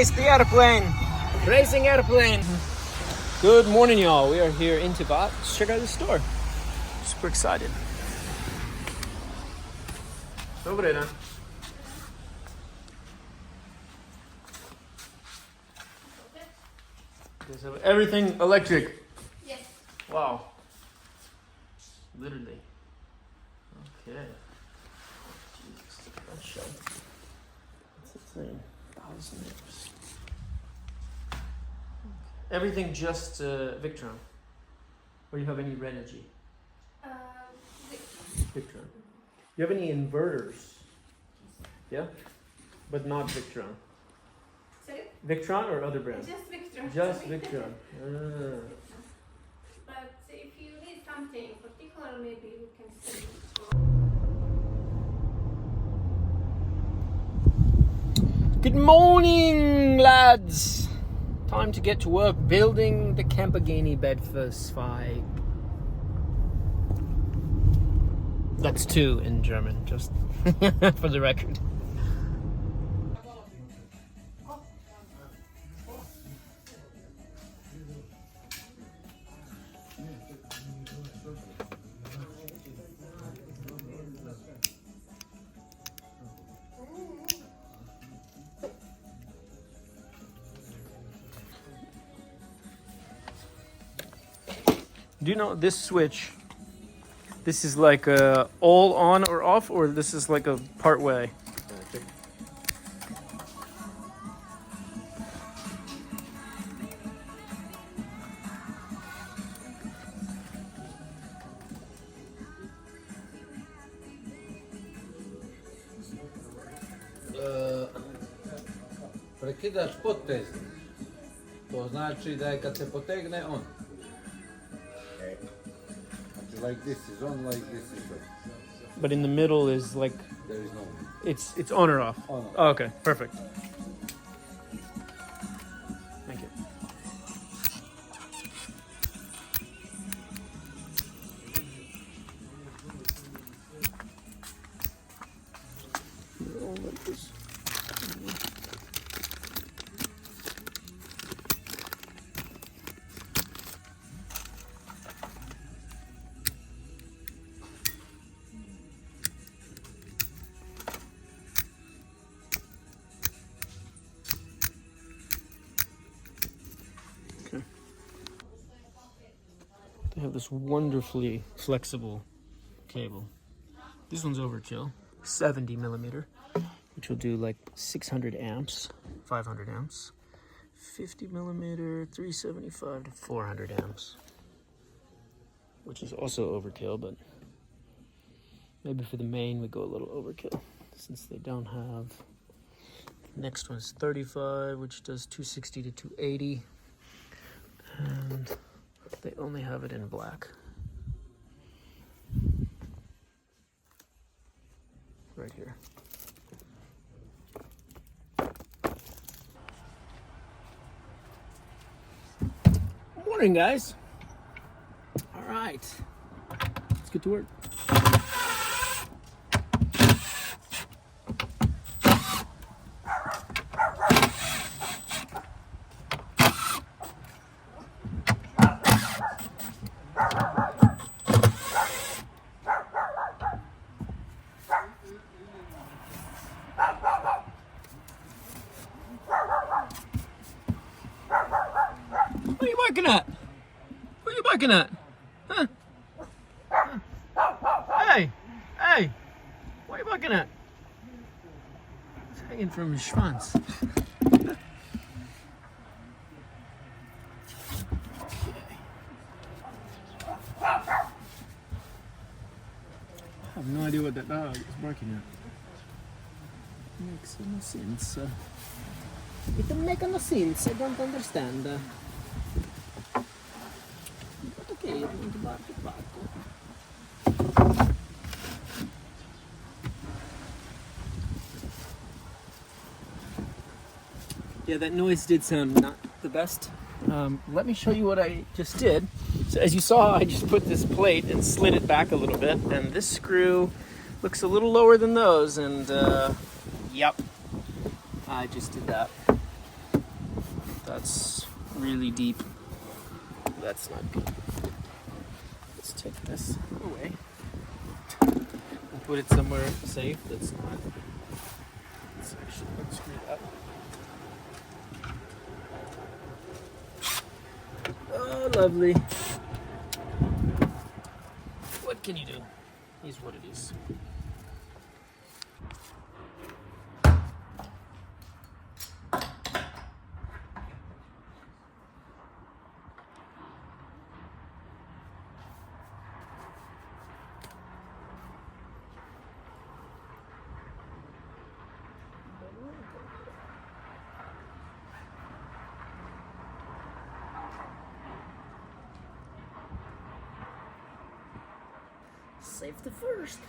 race the airplane. Racing airplane. Good morning, y'all. We are here in Tibet. Let's check out the store. Super excited. Добрый день. So everything electric. Yes. Wow. Literally. Okay. Jesus, that show. What's it saying? 1,000 amps. Everything just Victron. Or you have any Renogy? Victron. You have any inverters? Yeah? But not Victron. Sorry? Victron or other brands? Just Victron. Just Victron. Ah. But if you need something particular, maybe you can see. Good morning, lads! Time to get to work building the Lamborghini bed for Spy. That's two in German, just for the record. Do you know this switch? This is like a all on or off, or this is like a part way? Prekidaš potez. To znači da je kad se potegne on. Like this is on, like this is off. But in the middle is like There is no. it's on or off. On. Oh, okay, perfect. Thank you. They have this wonderfully flexible cable. This one's overkill, 70 millimeter, which will do like 600 amps, 500 amps, 50 millimeter, 375 to 400 amps, which is also overkill, but maybe for the main we go a little overkill since they don't have. Next one's 35, which does 260 to 280, and they only have it in black. Right here. Morning, guys. All right. Let's get to work. What are you barking at? What are you barking at? Huh? Hey! Hey! What are you barking at? It's hanging from his schwanz. I have no idea what that dog is barking at. Makes no sense. It doesn't make no sense. I don't understand. But okay, I'm going to bark it back. Yeah, that noise did sound not the best. Let me show you what I just did. So as you saw, I just put this plate and slid it back a little bit, and this screw looks a little lower than those, and yep, I just did that. That's really deep. That's not good. Let's take this away. We'll put it somewhere safe that's not. Let's actually unscrew that. Oh, lovely. What can you do? Is what it is. Safety first.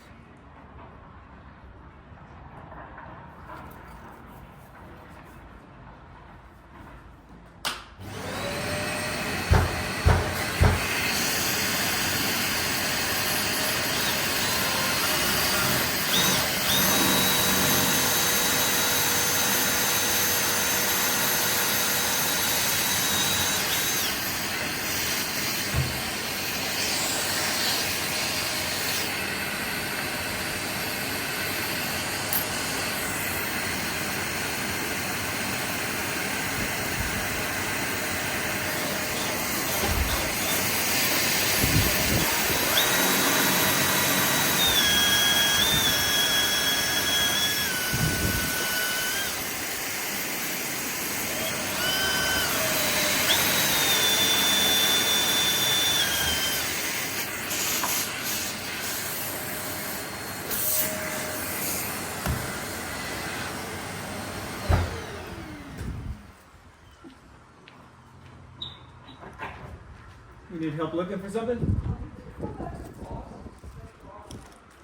You need help looking for something?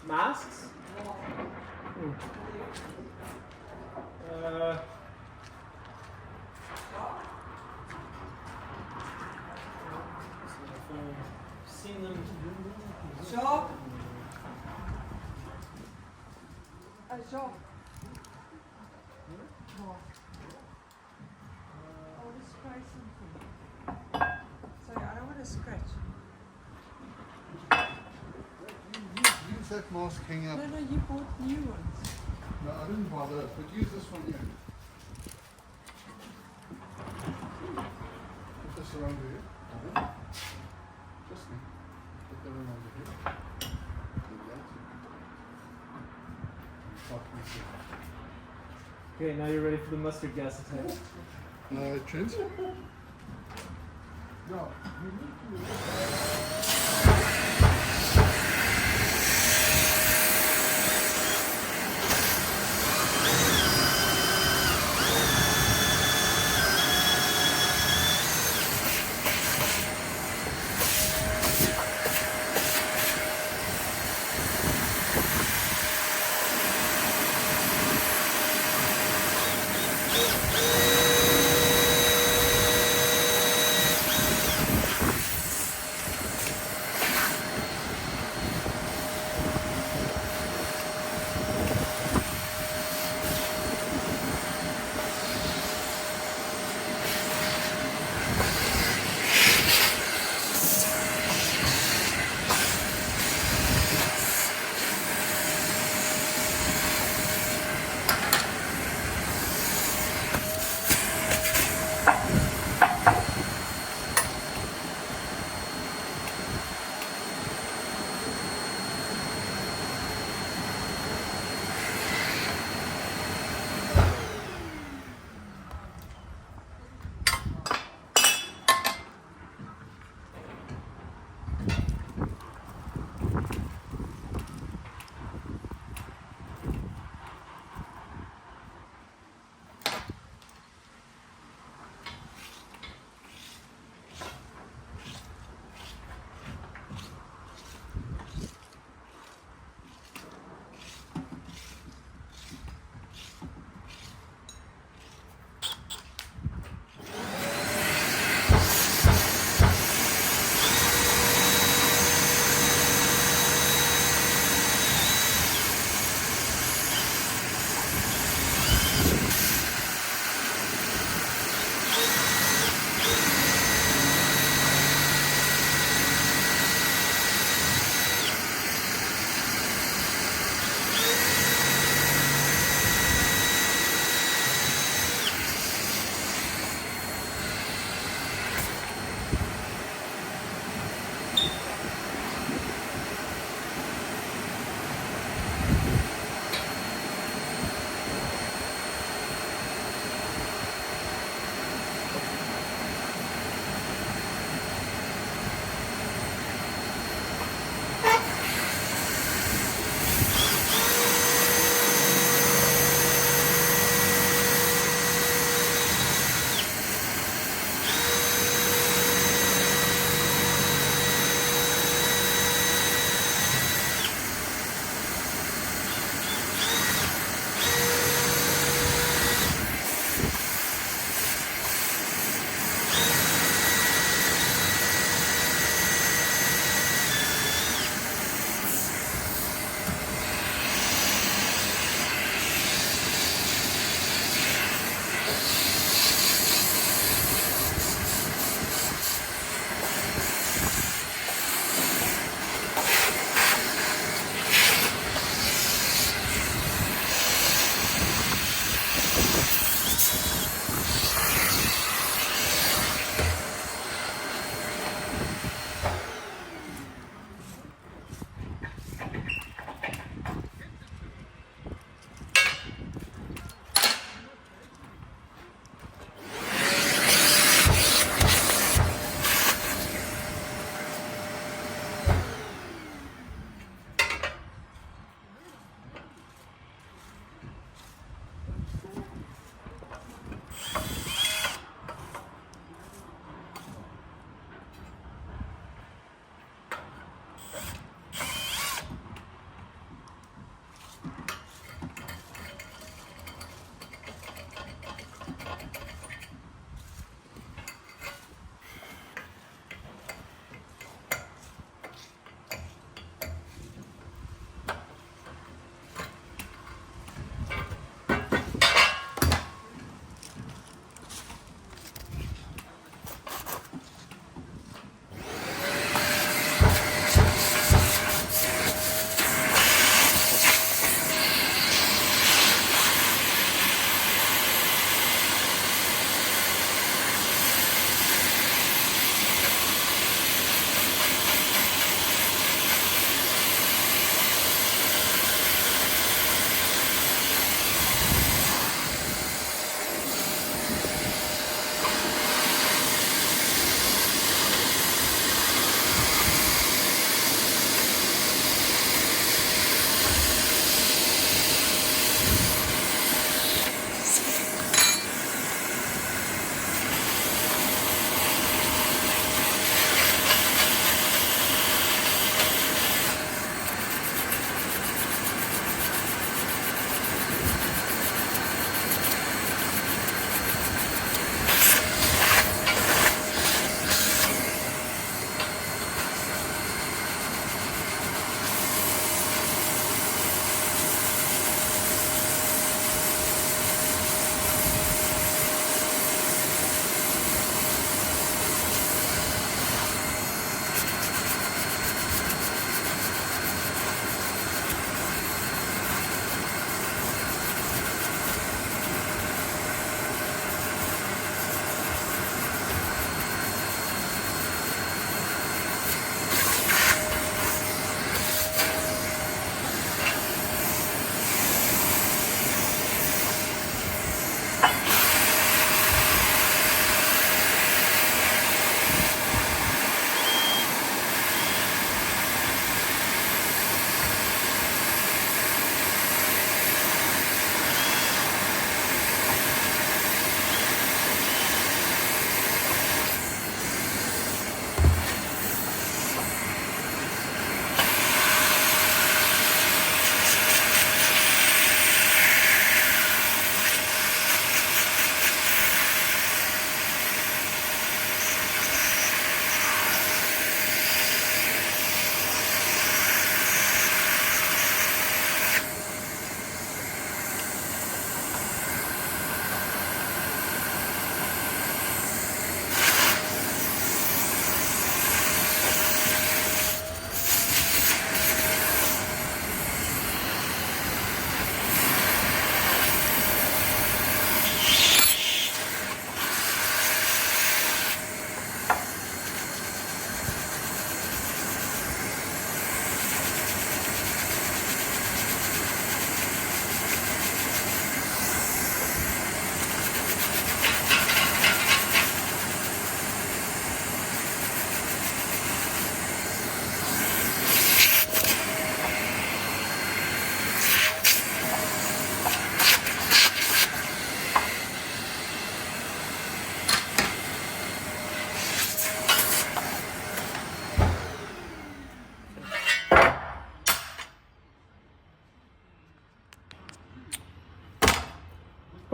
Masks? Seen them. Shop. Shop. I want to spray something. Sorry, I don't want to scratch. Use that mask hanging up. No, you bought new ones. No, I didn't buy those, but use this one here. Put this around here. Just me. Put that around here. Like that. And start mixing. Okay, now you're ready for the mustard gas attack. Trent? No, you need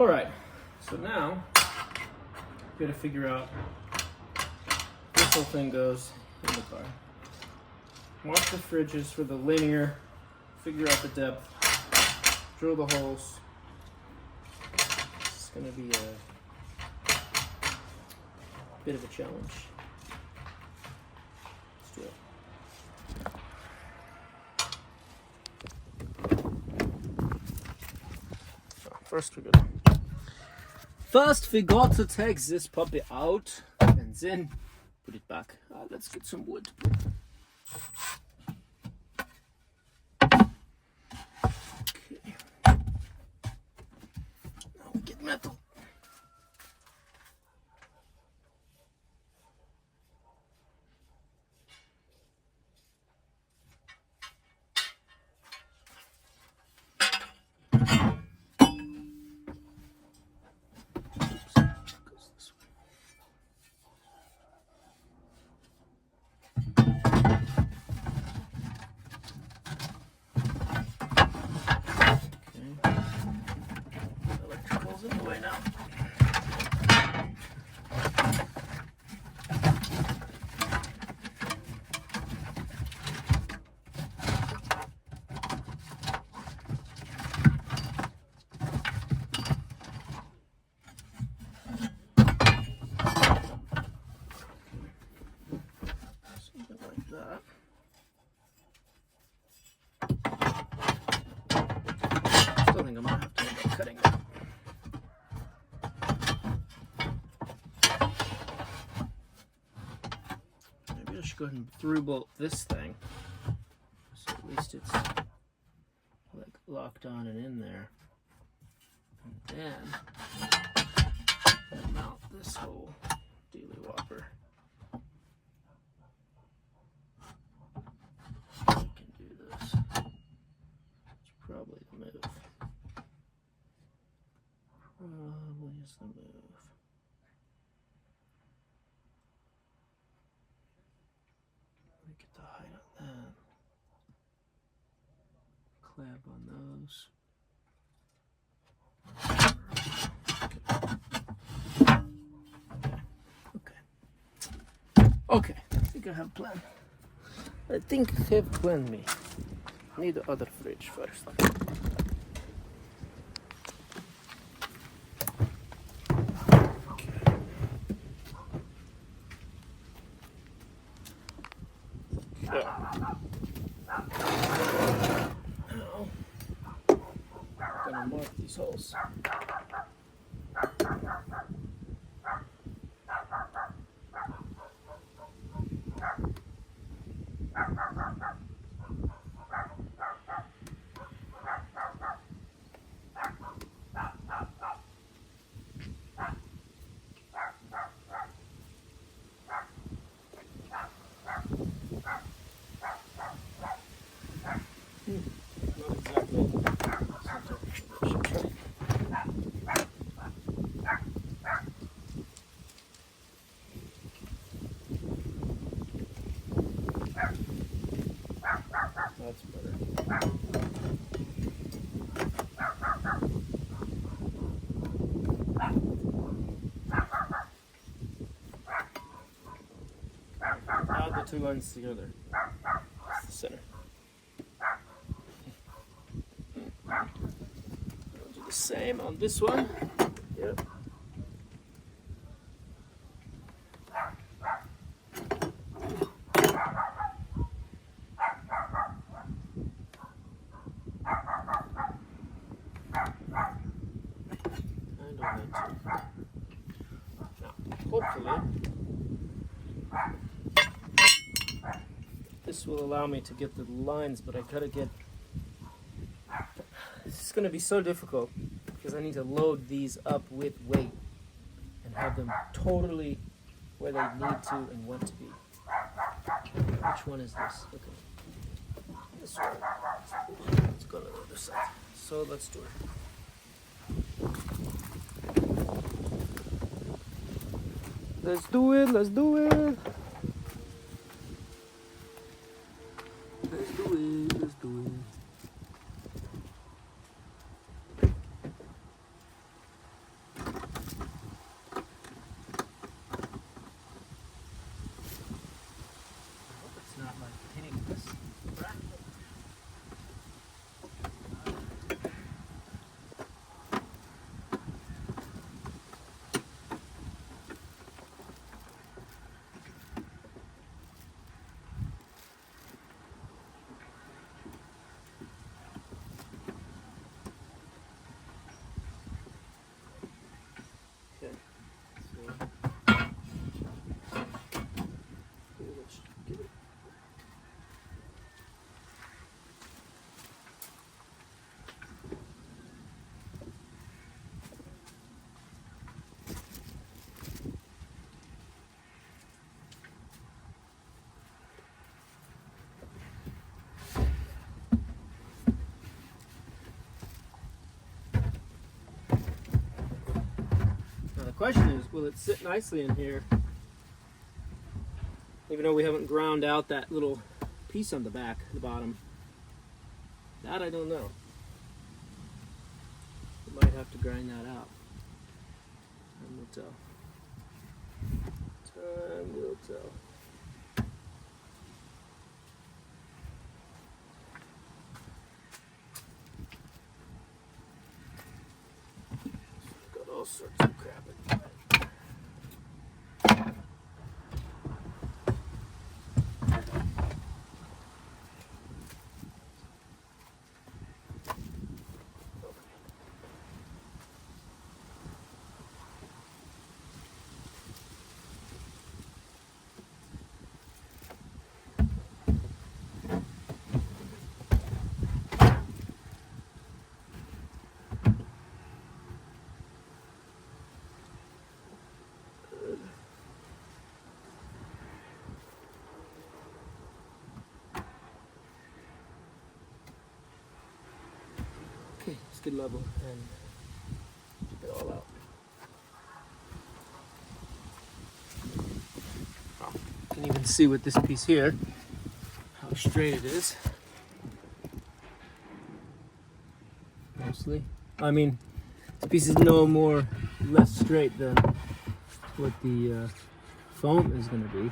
All right, so now we gotta figure out this whole thing goes in the car. Watch the fridges for the linear, figure out the depth, drill the holes. It's gonna be a bit of a challenge. Let's do it. First we got to take this puppy out and then put it back. Let's get some wood. Okay. Now we get metal. Electrical's in the way now. Something like that. Still think I'm gonna have to end up cutting it. Maybe I should go ahead and through bolt this thing, so at least it's like locked on and in there. And then mount this whole dealy whopper. We can do this. It's probably the move. Probably is the move. Let me get the height on that. Clamp on those. Okay. I think I have a plan. I think I have planned me. Need the other fridge first. Now, I'm gonna mark these holes. That's better. Add the two lines together. That's the center. I'll do the same on this one. Yep. And on that too. Now, hopefully, this will allow me to get the lines, but I gotta get. This is gonna be so difficult because I need to load these up with weight and have them totally where they need to and want to be. Which one is this? Okay. This one. Let's go to the other side. So let's do it. Let's do it, let's do it. Let's do it, let's do it. question is, will it sit nicely in here? Even though we haven't ground out that little piece on the back, the bottom. That I don't know. We might have to grind that out. Time will tell. Time will tell. Got all sorts of crap in there. Okay, it's good level and keep it all out. Oh, you can even see with this piece here how straight it is. Mostly. I mean, this piece is no more less straight than what the foam is going to be.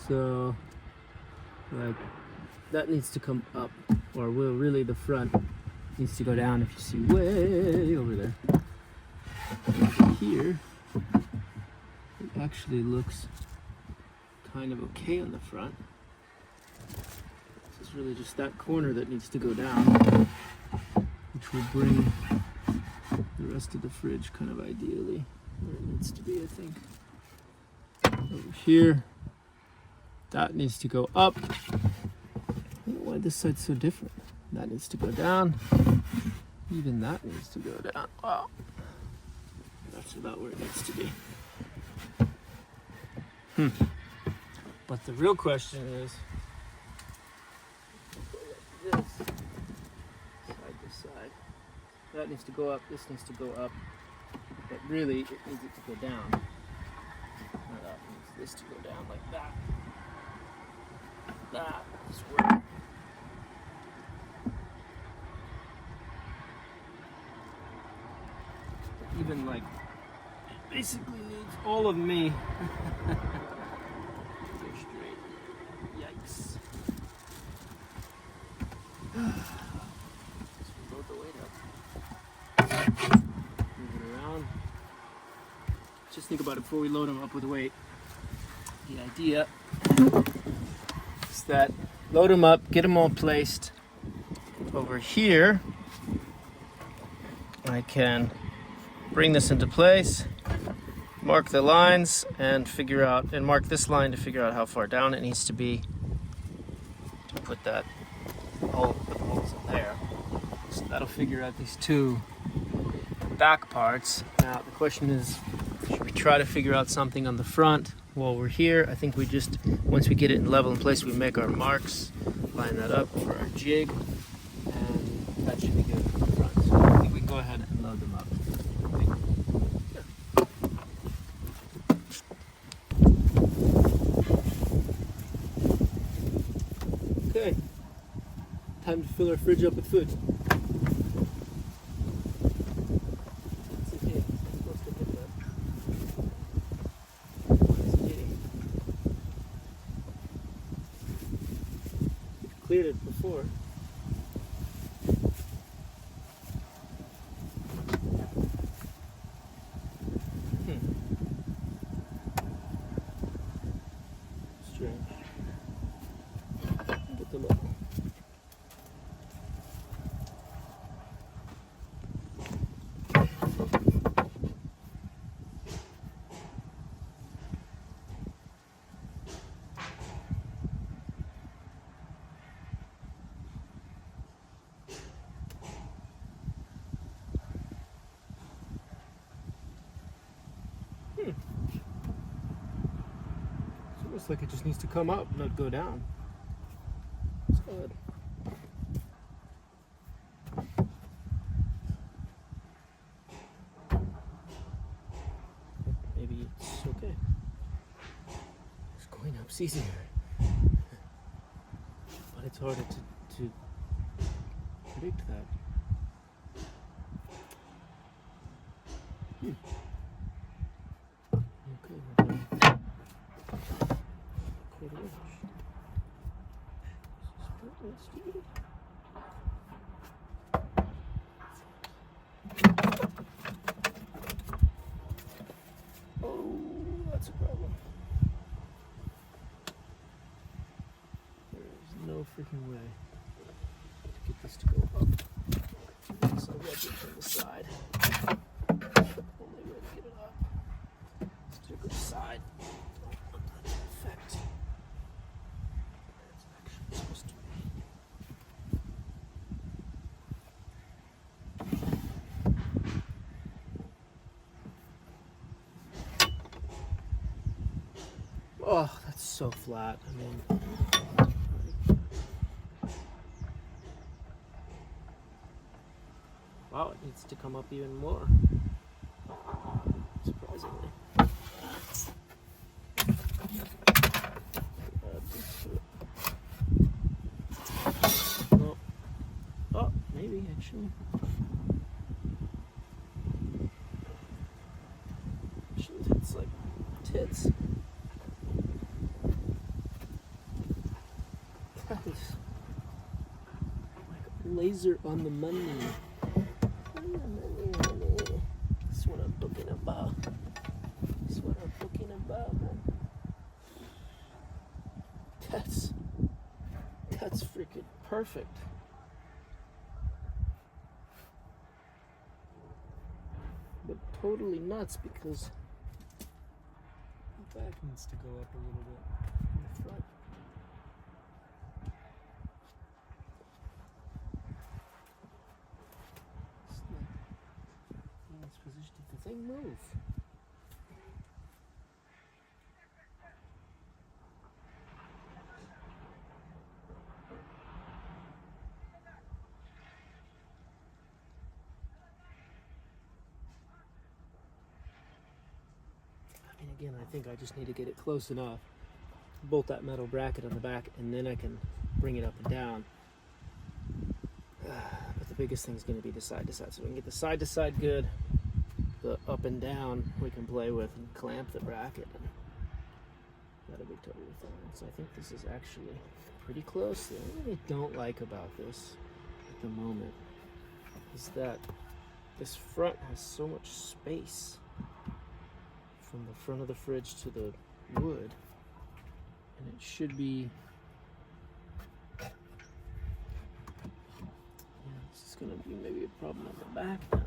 So, like, that needs to come up, or will really the front needs to go down. If you see way over there, here it actually looks kind of okay on the front. This is really just that corner that needs to go down, which will bring the rest of the fridge kind of ideally where it needs to be, I think. Over here, that needs to go up. I don't know why this side's so different. That needs to go down. Even that needs to go down. Wow. That's about where it needs to be. But the real question is, like this, side to side. That needs to go up, this needs to go up. But really, it needs it to go down. Now that needs this to go down like that. That is where even like it basically needs all of me. Go straight. Yikes. Just load the weight up. Move it around. Just think about it before we load them up with weight. The idea is that load them up, get them all placed over here. I can bring this into place, mark the lines, and figure out, and mark this line to figure out how far down it needs to be to put that hole, put the holes in there. So that'll figure out these two back parts. Now the question is, should we try to figure out something on the front while we're here? I think we just, once we get it in level in place, we make our marks, line that up for our jig, and that should be good for the front. So I think we can go ahead and load them up. Okay, time to fill our fridge up with food. It's okay, I'm supposed to hit that. What is it hitting? We've cleared it before. Strange. Get the level. It's almost like it just needs to come up, not go down. It's odd. It's okay. It's going up's easier. But it's harder to predict that. Okay, we're done. Quarter inch. This is stupid. Oh, that's a problem. There's no freaking way to get this to go up. So I'll wedge it from the side. Only way to get it up is to go side. Effect. It's actually supposed to be. Oh, that's so flat. I mean, wow, it needs to come up even more. Surprisingly. Oh, oh, maybe actually. Actually, that's like tits. That is like laser on the money. That's what I'm talking about. That's what I'm talking about, man. That's freaking perfect. But totally nuts because the back needs to go up a little bit in the front. It's not in its position. Did the thing move? And again, I think I just need to get it close enough, bolt that metal bracket on the back, and then I can bring it up and down. But the biggest thing is going to be the side to side. So we can get the side to side good, the up and down we can play with and clamp the bracket. And that'll be totally fine. So I think this is actually pretty close. The only thing I don't like about this at the moment is that this front has so much space from the front of the fridge to the wood, and it should be, yeah, this is going to be maybe a problem on the back now.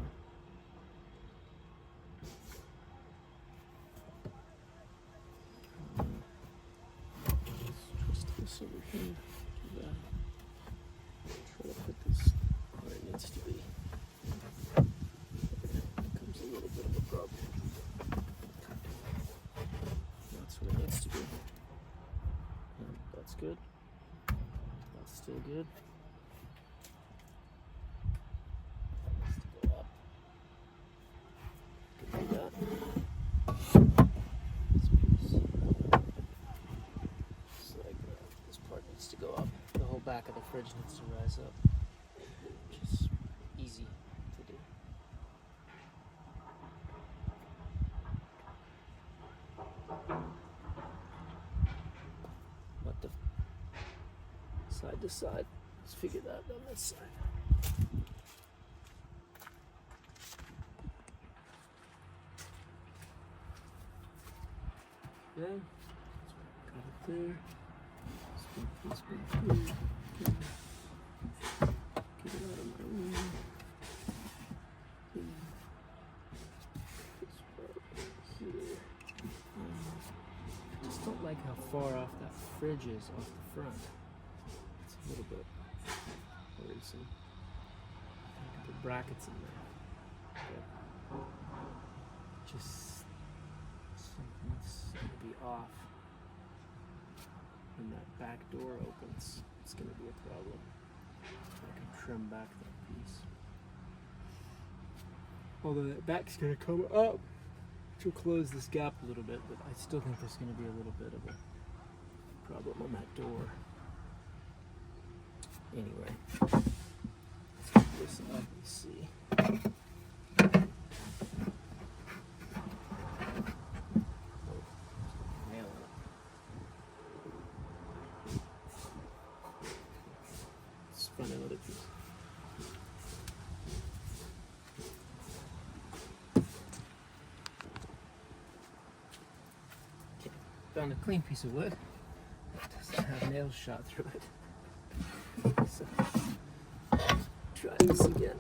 Let's twist this over here, do that. Try to put this where it needs to be. Becomes a little bit of a problem. That's what it needs to be. And that's good. That's still good. That needs to go up. Can do that. This piece. Just like that. This part needs to go up. The whole back of the fridge needs to rise up. Which is easy to do. But the side to side, let's figure that out on this side. Okay, got it there. Spin through. Okay. Get it out of my way. This part here. I just don't like how far off that fridge is off the front. It's a little bit worrisome. I can put brackets in there. But just something's gonna be off. When that back door opens, it's gonna be a problem. I can trim back that piece. Although that back's gonna come up. which will close this gap a little bit, but I still think there's going to be a little bit of a problem on that door. Anyway, let's get this up and see. Nail it. Let's find another piece. Okay, found a clean piece of wood. It doesn't have nails shot through it. So, try this again.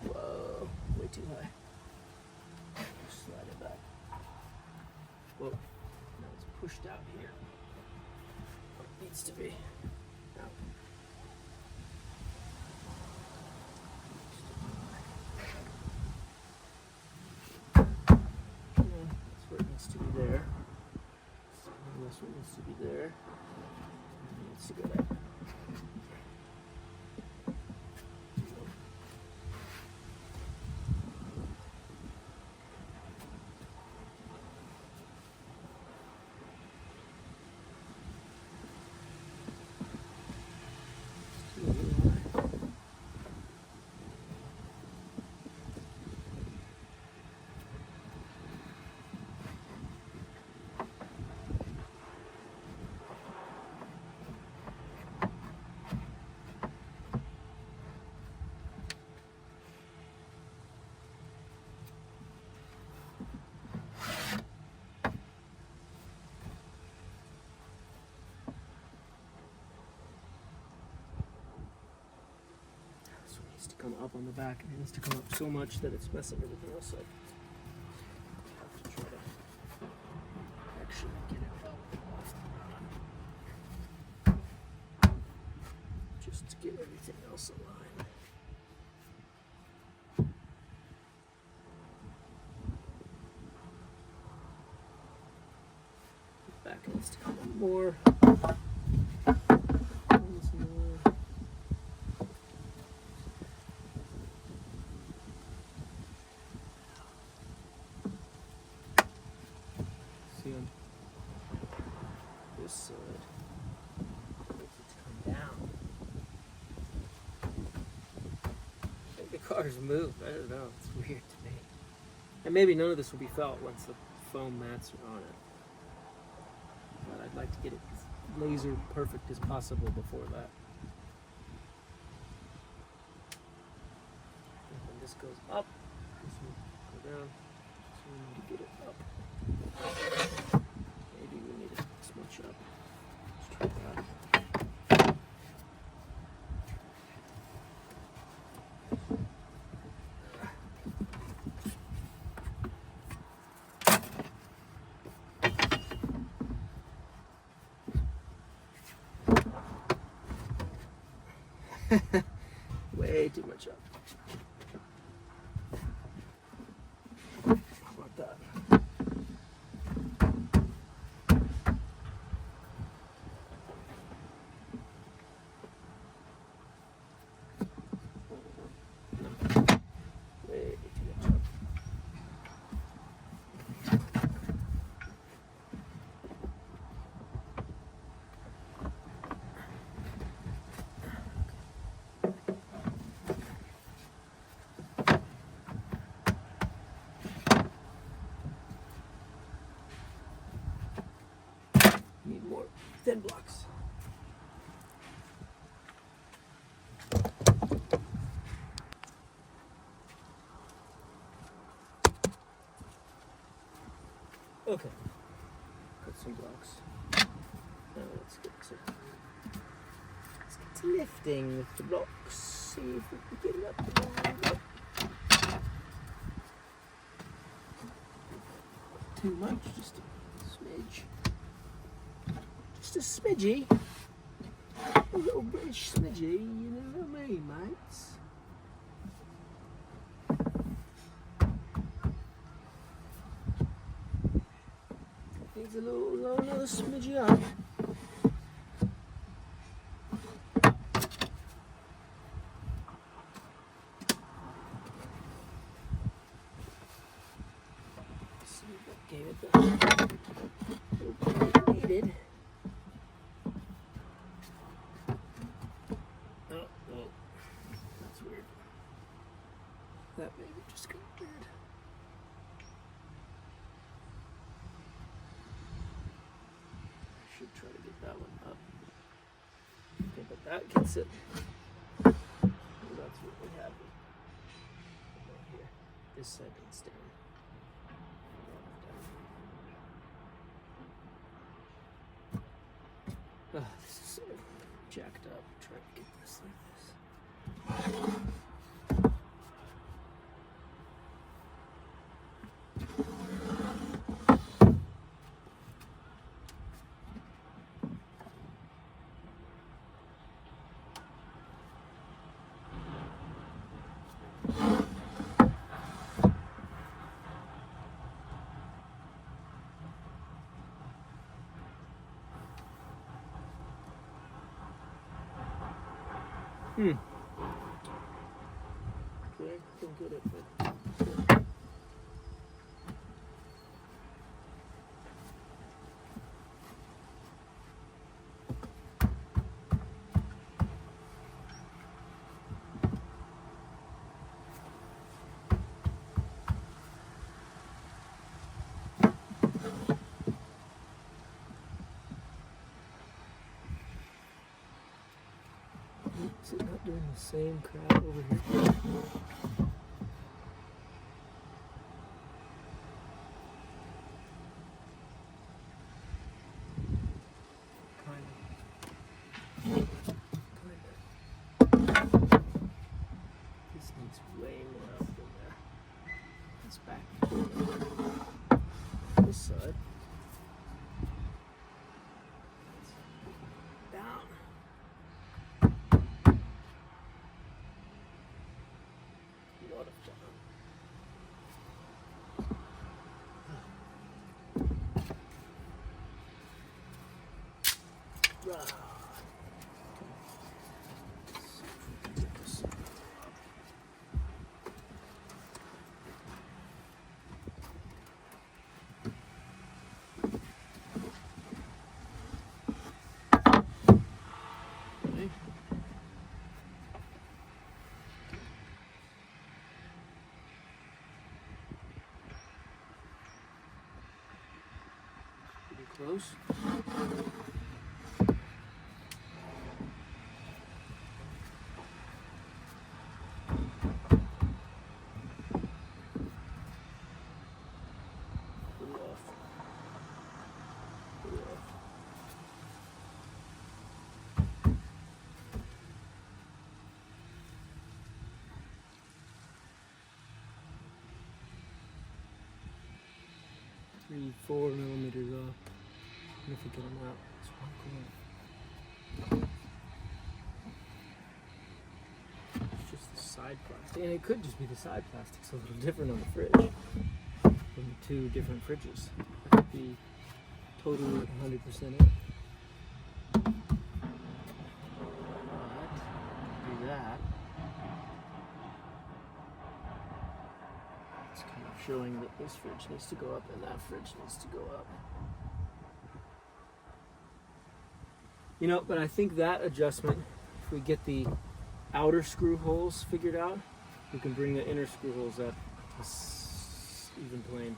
Whoa, way too high. Slide it back. Whoa, now it's pushed out here. It needs to be. Out. Yeah, that's where it needs to be there. This one needs to be there. It needs to go there. To come up on the back, and it needs to come up so much that it's messing everything else up. I have to try to actually get it up off the bottom, just to get everything else aligned. The back needs to come up more. On this side, it needs to come down. I think the car's moved. I don't know. It's weird to me. And maybe none of this will be felt once the foam mats are on it. But I'd like to get it as laser perfect as possible before that. And when this goes up, this will go down. So we need to get it up. Maybe we need to smooch up. Let's try that. Way too much up. How about that? Need more thin blocks. Okay, got some blocks. Now let's get to lifting with the blocks. See if we can get it up. Too much, just a smidge. Just a smidgy. A little British smidgy, you know what I mean, mates? Needs a little another smidgy up. Gave it the needed. Oh, whoa. That's weird. That maybe just got weird. I should try to get that one up. Okay, but that gets it. Oh, that's really happy. Right here. This side needs down. Oh, this is so jacked up. Trying to get this like this. Okay, don't get it, but. Is it not doing the same crap over here? This needs way more up than there. It's back. This side. Down. A lot of down. Right. Pretty close. Pretty off. Pretty off. Three, 4 millimeters off. And if we get them out, it's one corner. It's just the side plastic. And it could just be the side plastic's a little different on the fridge from the two different fridges. It could be totally 100% it. But do that. It's kind of showing that this fridge needs to go up and that fridge needs to go up. You know, but I think that adjustment, if we get the outer screw holes figured out, we can bring the inner screw holes up to even plane,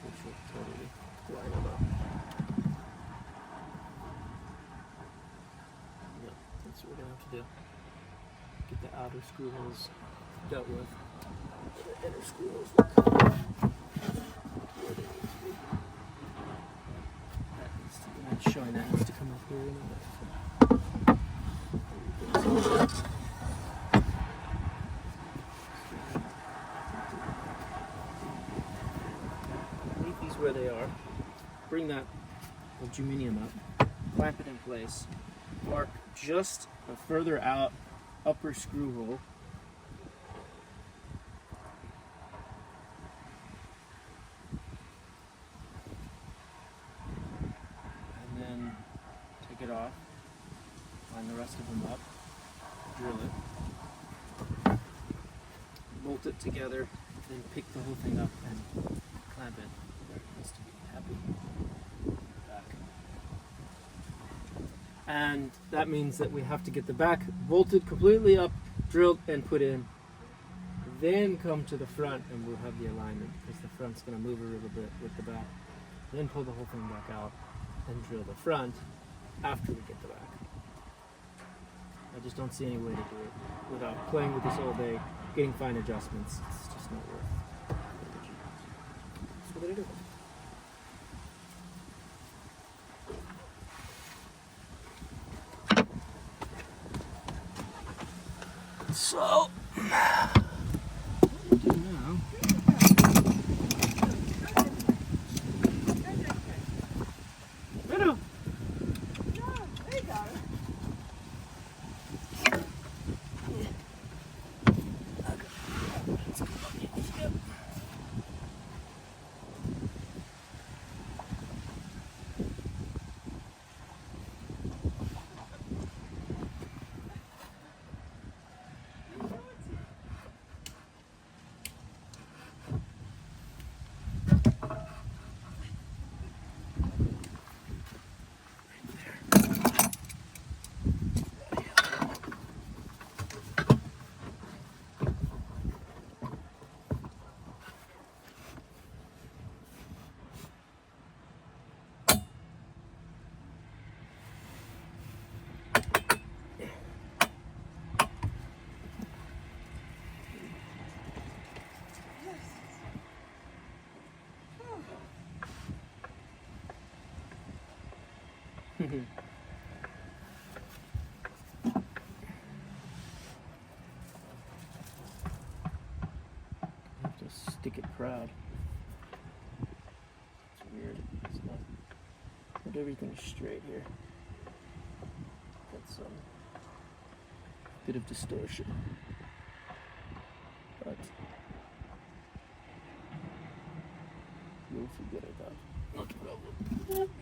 which will totally line them up. Yeah, that's what we're gonna have to do. Get the outer screw holes dealt with. The inner screw holes will come where they need to be. That needs to be, I'm showing that needs to come up here in a minute. Leave these where they are. Bring that aluminium up. Clamp it in place. Mark just a further out upper screw hole. And then take it off. Line the rest of them up. Drill it. Bolt it together. Then pick the whole thing up and clamp it. It needs to be happy. Back. And that means that we have to get the back bolted completely up, drilled, and put in. Then come to the front and we'll have the alignment because the front's going to move a little bit with the back. Then pull the whole thing back out and drill the front after we get the back. I just don't see any way to do it without playing with this all day, getting fine adjustments. It's just not worth it. So what did I do? So, what do now? Bueno. There you go. Have to stick it proud. It's weird. It's not everything is straight here. Got some bit of distortion. But you'll figure it out. Not a problem.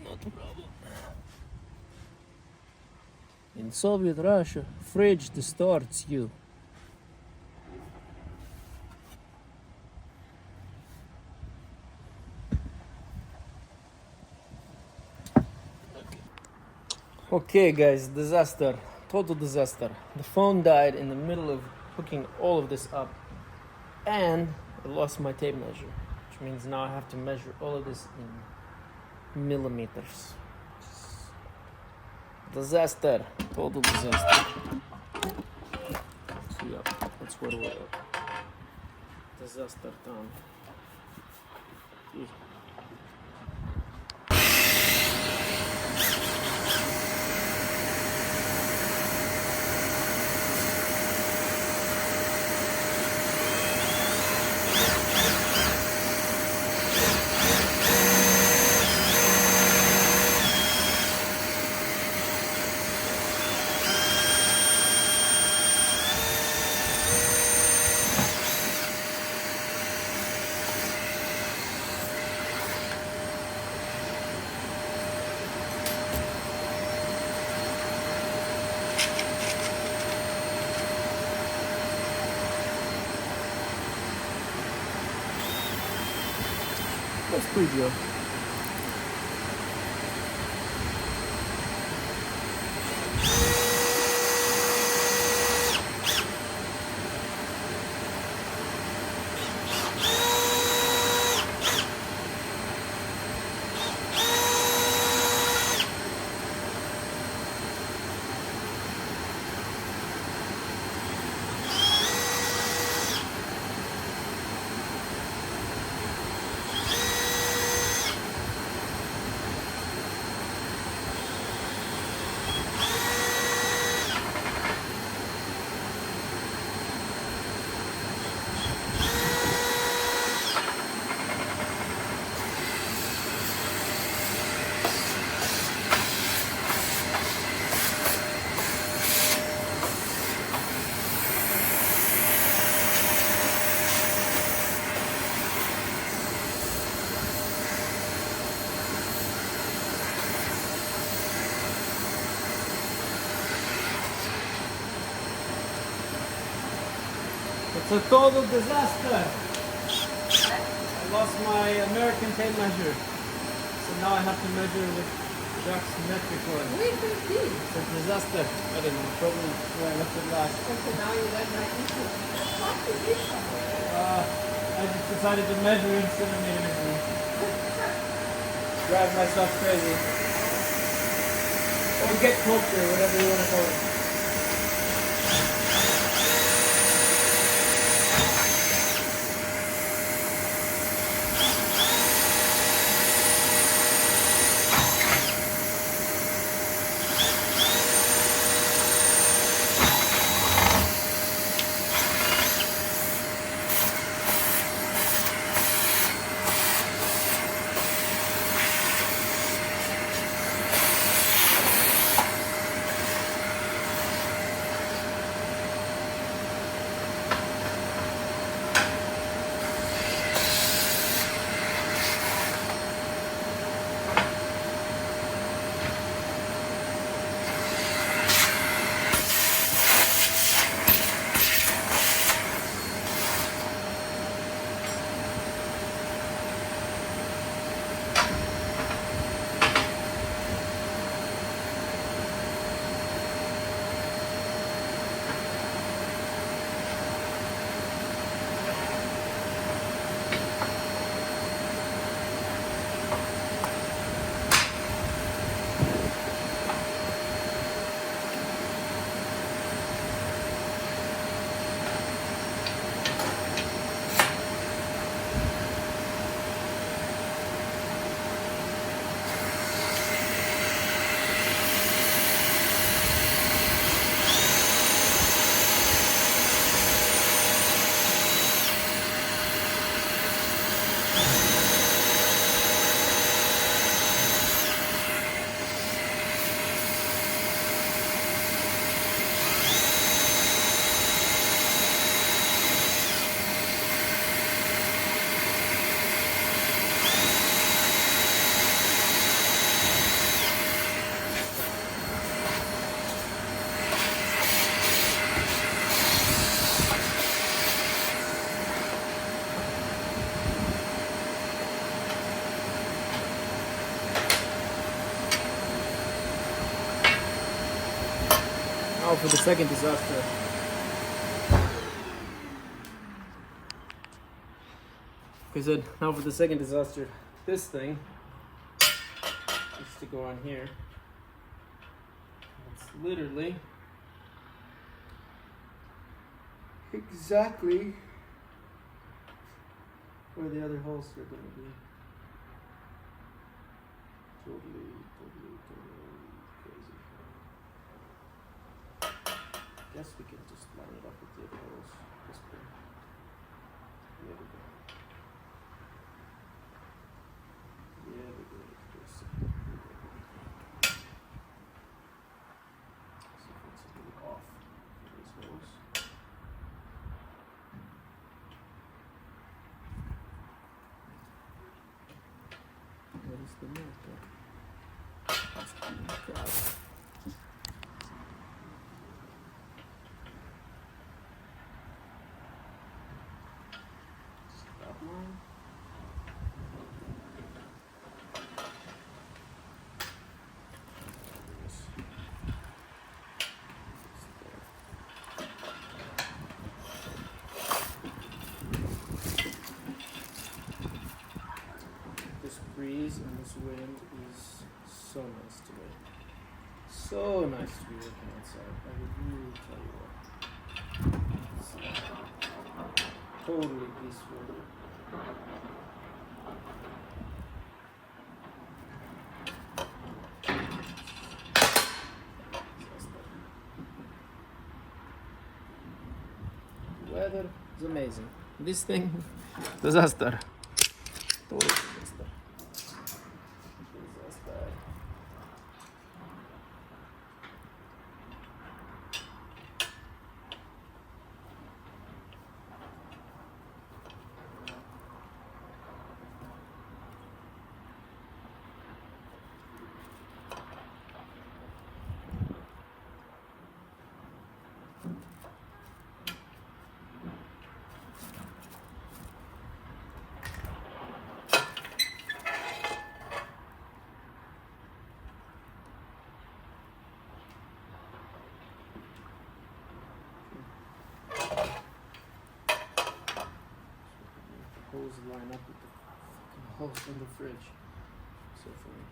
Not a problem. In Soviet Russia, fridge distorts you. Okay guys, disaster, total disaster. The phone died in the middle of hooking all of this up and I lost my tape measure, which means now I have to measure all of this in millimeters. Disaster, total disaster. So yeah, that's what we're at. Disaster town. That's pretty good. It's a total disaster. I lost my American tape measure. So now I have to measure with Jacques metric one. Wait, wait, please. It's a disaster. I don't know, probably where I left it last. Okay, now you got my issue. What is this? I just decided to measure in centimeters and drive myself crazy. Or get culture, whatever you want to call it. Now for the second disaster. Like I said, now for the second disaster. This thing used to go on here. It's literally exactly where the other holes are going to be. Totally crazy. Guess we can just line it up with the other holes. This way. There we go. Yeah, we go. Just see if it's a little off for these holes. What is the matter? Stop line. This breeze and this wind is so nice today. So nice to be working outside. I would really tell you what. It's totally peaceful. The weather is amazing. This thing, disaster. Total disaster. Disaster. hose line up with the fucking hose in the fridge. So funny.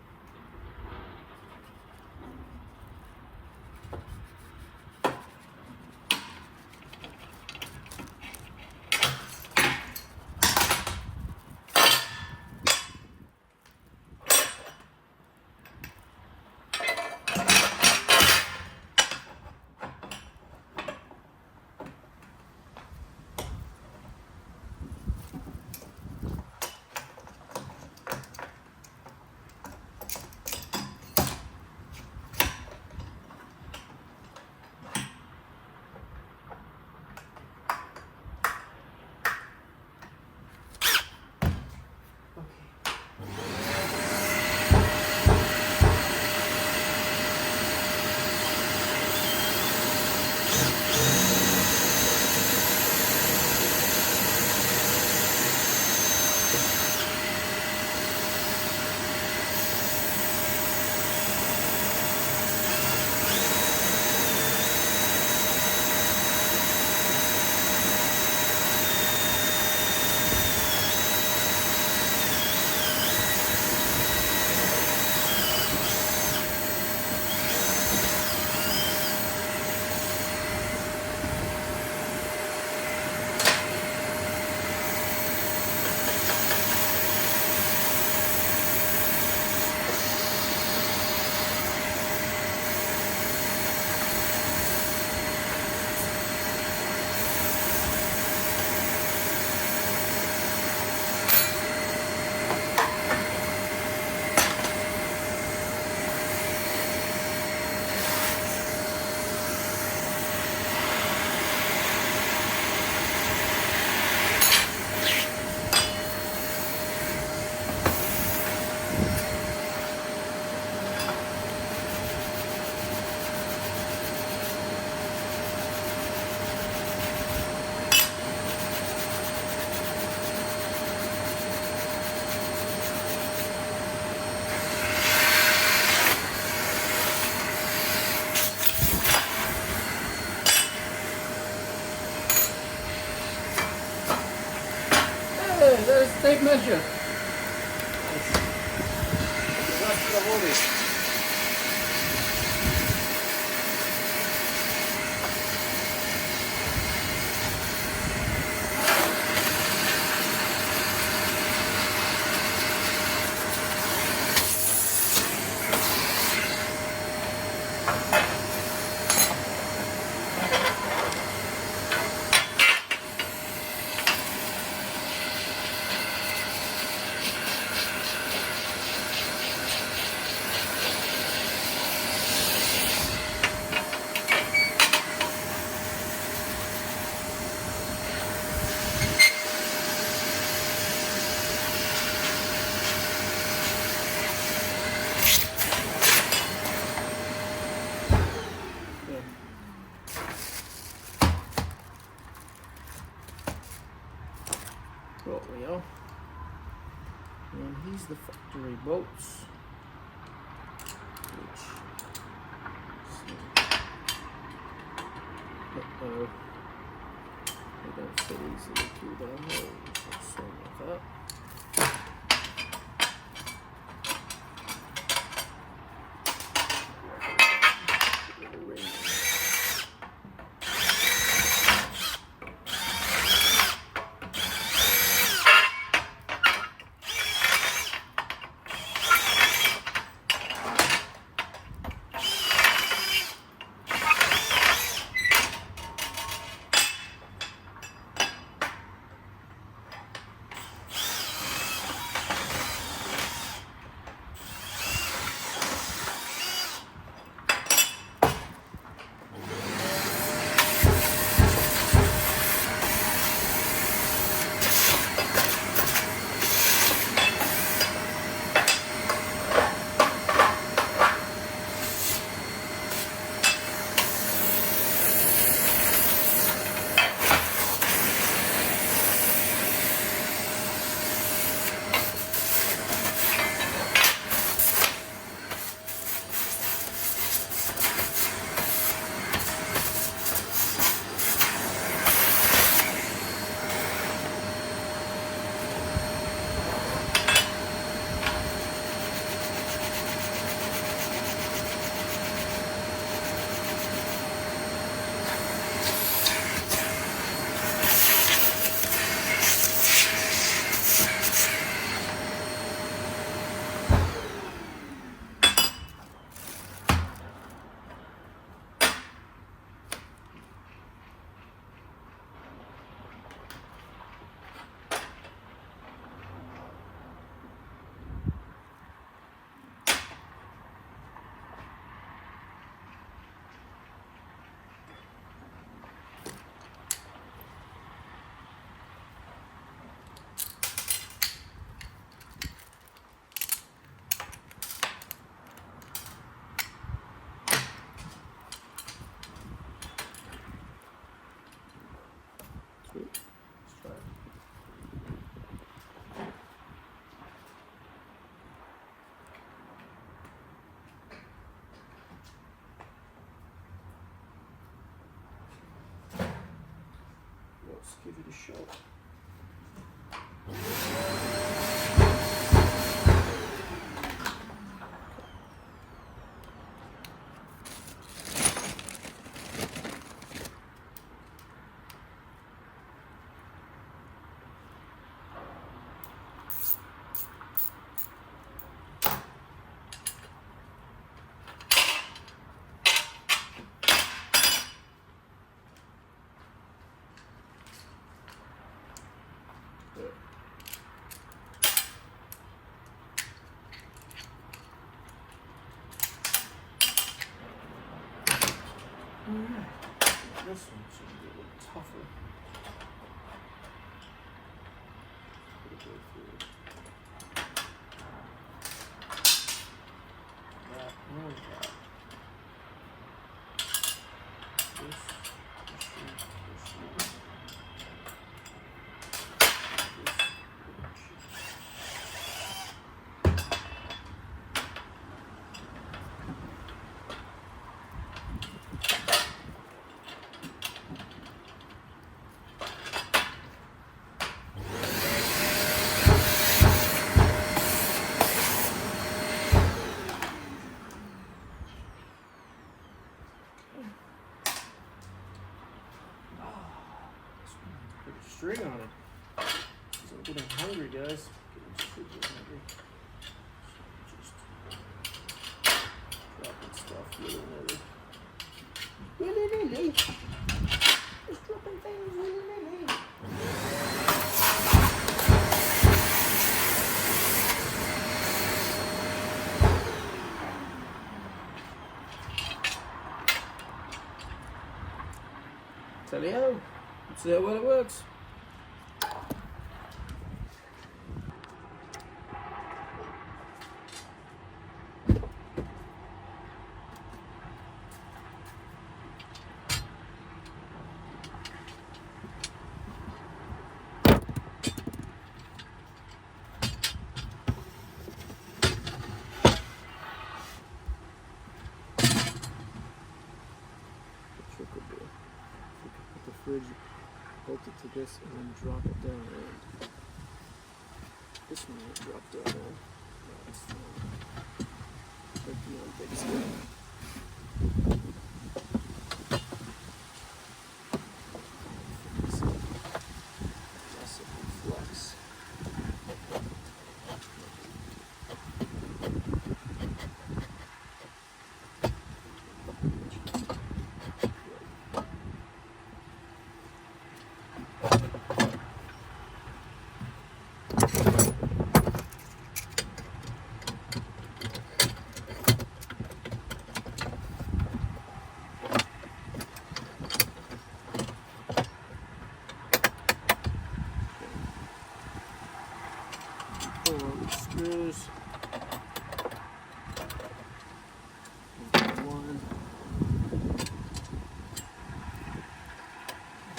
Hey, there's tape measure. Zašto vodi? Rolio. And he's the factory bolts. Which, uh-oh. They don't fit easily through that hole. Sorry about that. Let's give it a shot. Alright, this one should be a little tougher. Put it right through. That, more of that. This, this. Put a string on it. Because I'm getting hungry, guys. Getting super hungry. Just dropping stuff willy-nilly. Willy-nilly. Just dropping things willy-nilly. Tell you how. Let's see how well it works. The trick would be, we could put the fridge, bolt it to this, and then drop it down. And this one will drop down. That's fine. Like the big stuff. Flex. Pull on the screws. One.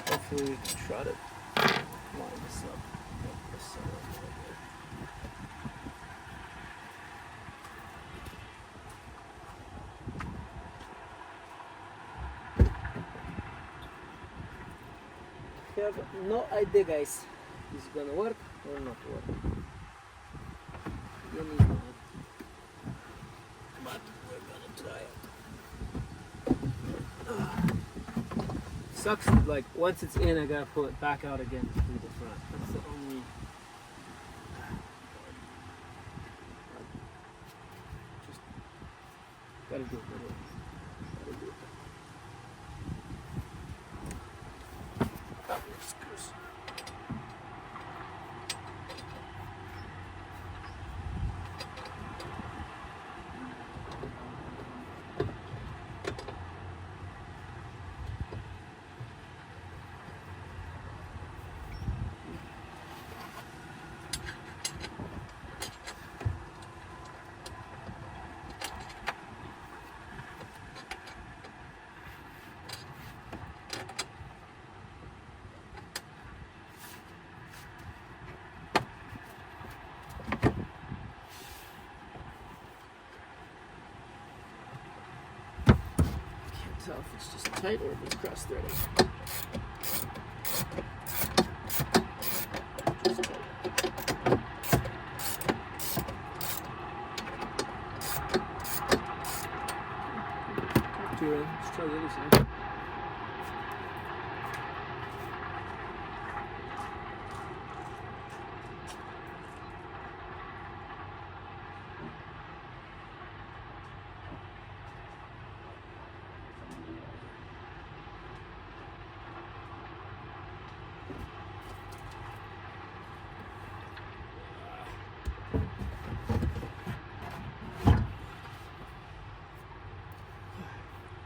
Hopefully we can try to line this up. Make this sound a little bit. I have no idea, guys. Is it gonna work or not work? You need one. But we're gonna try it. Sucks, like once it's in, I gotta pull it back out again through the front. That's the only. Just gotta do it. Gotta do it. Screws. Tell if it's just tight or if it's cross-threaded. Let's try the other side.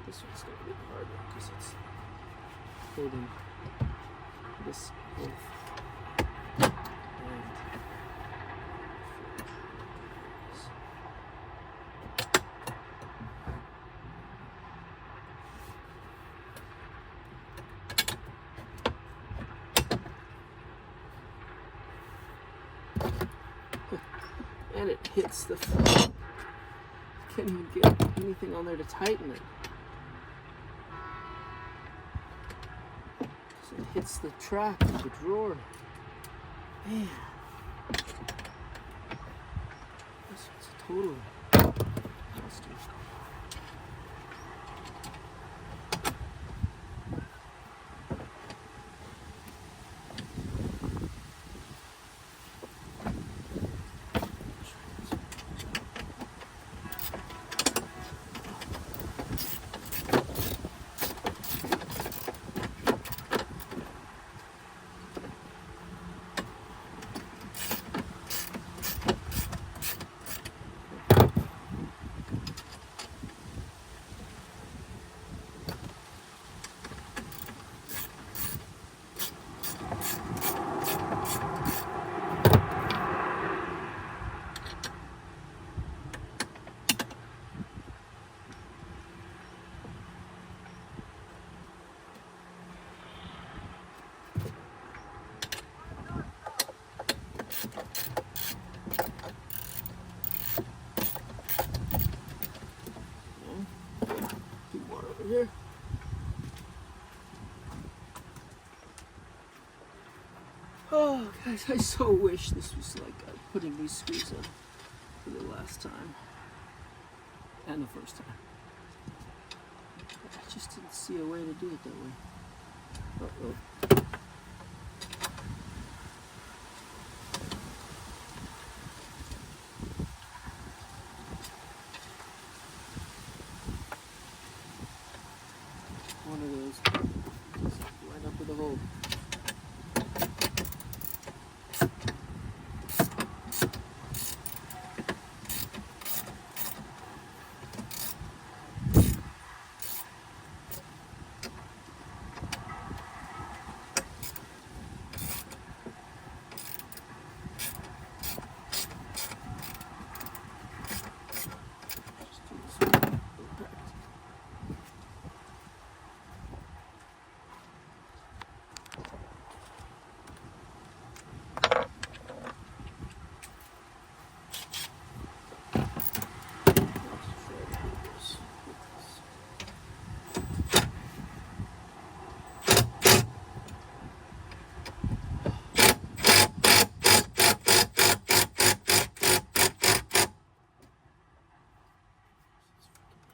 This one's gonna be harder because it's holding this both. And it hits the front. Can't even get anything on there to tighten it. So it hits the track of the drawer. Man. This one's a total monster. Here. Oh, guys, I so wish this was like putting these screws in for the last time and the first time. I just didn't see a way to do it that way. Uh-oh. One of those right up with the hole.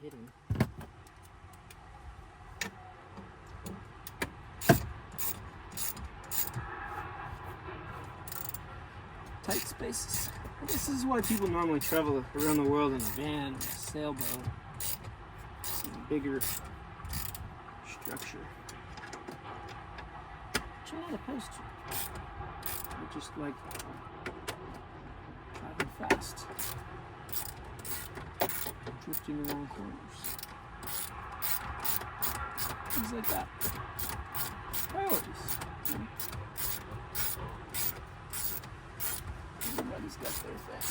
Hitting. Tight spaces. This is why people normally travel around the world in a van or a sailboat. Some bigger structure. Which I'm not opposed to. I just like driving fast. Drifting around corners. Things like that. Priorities. You know? Everybody's got their thing.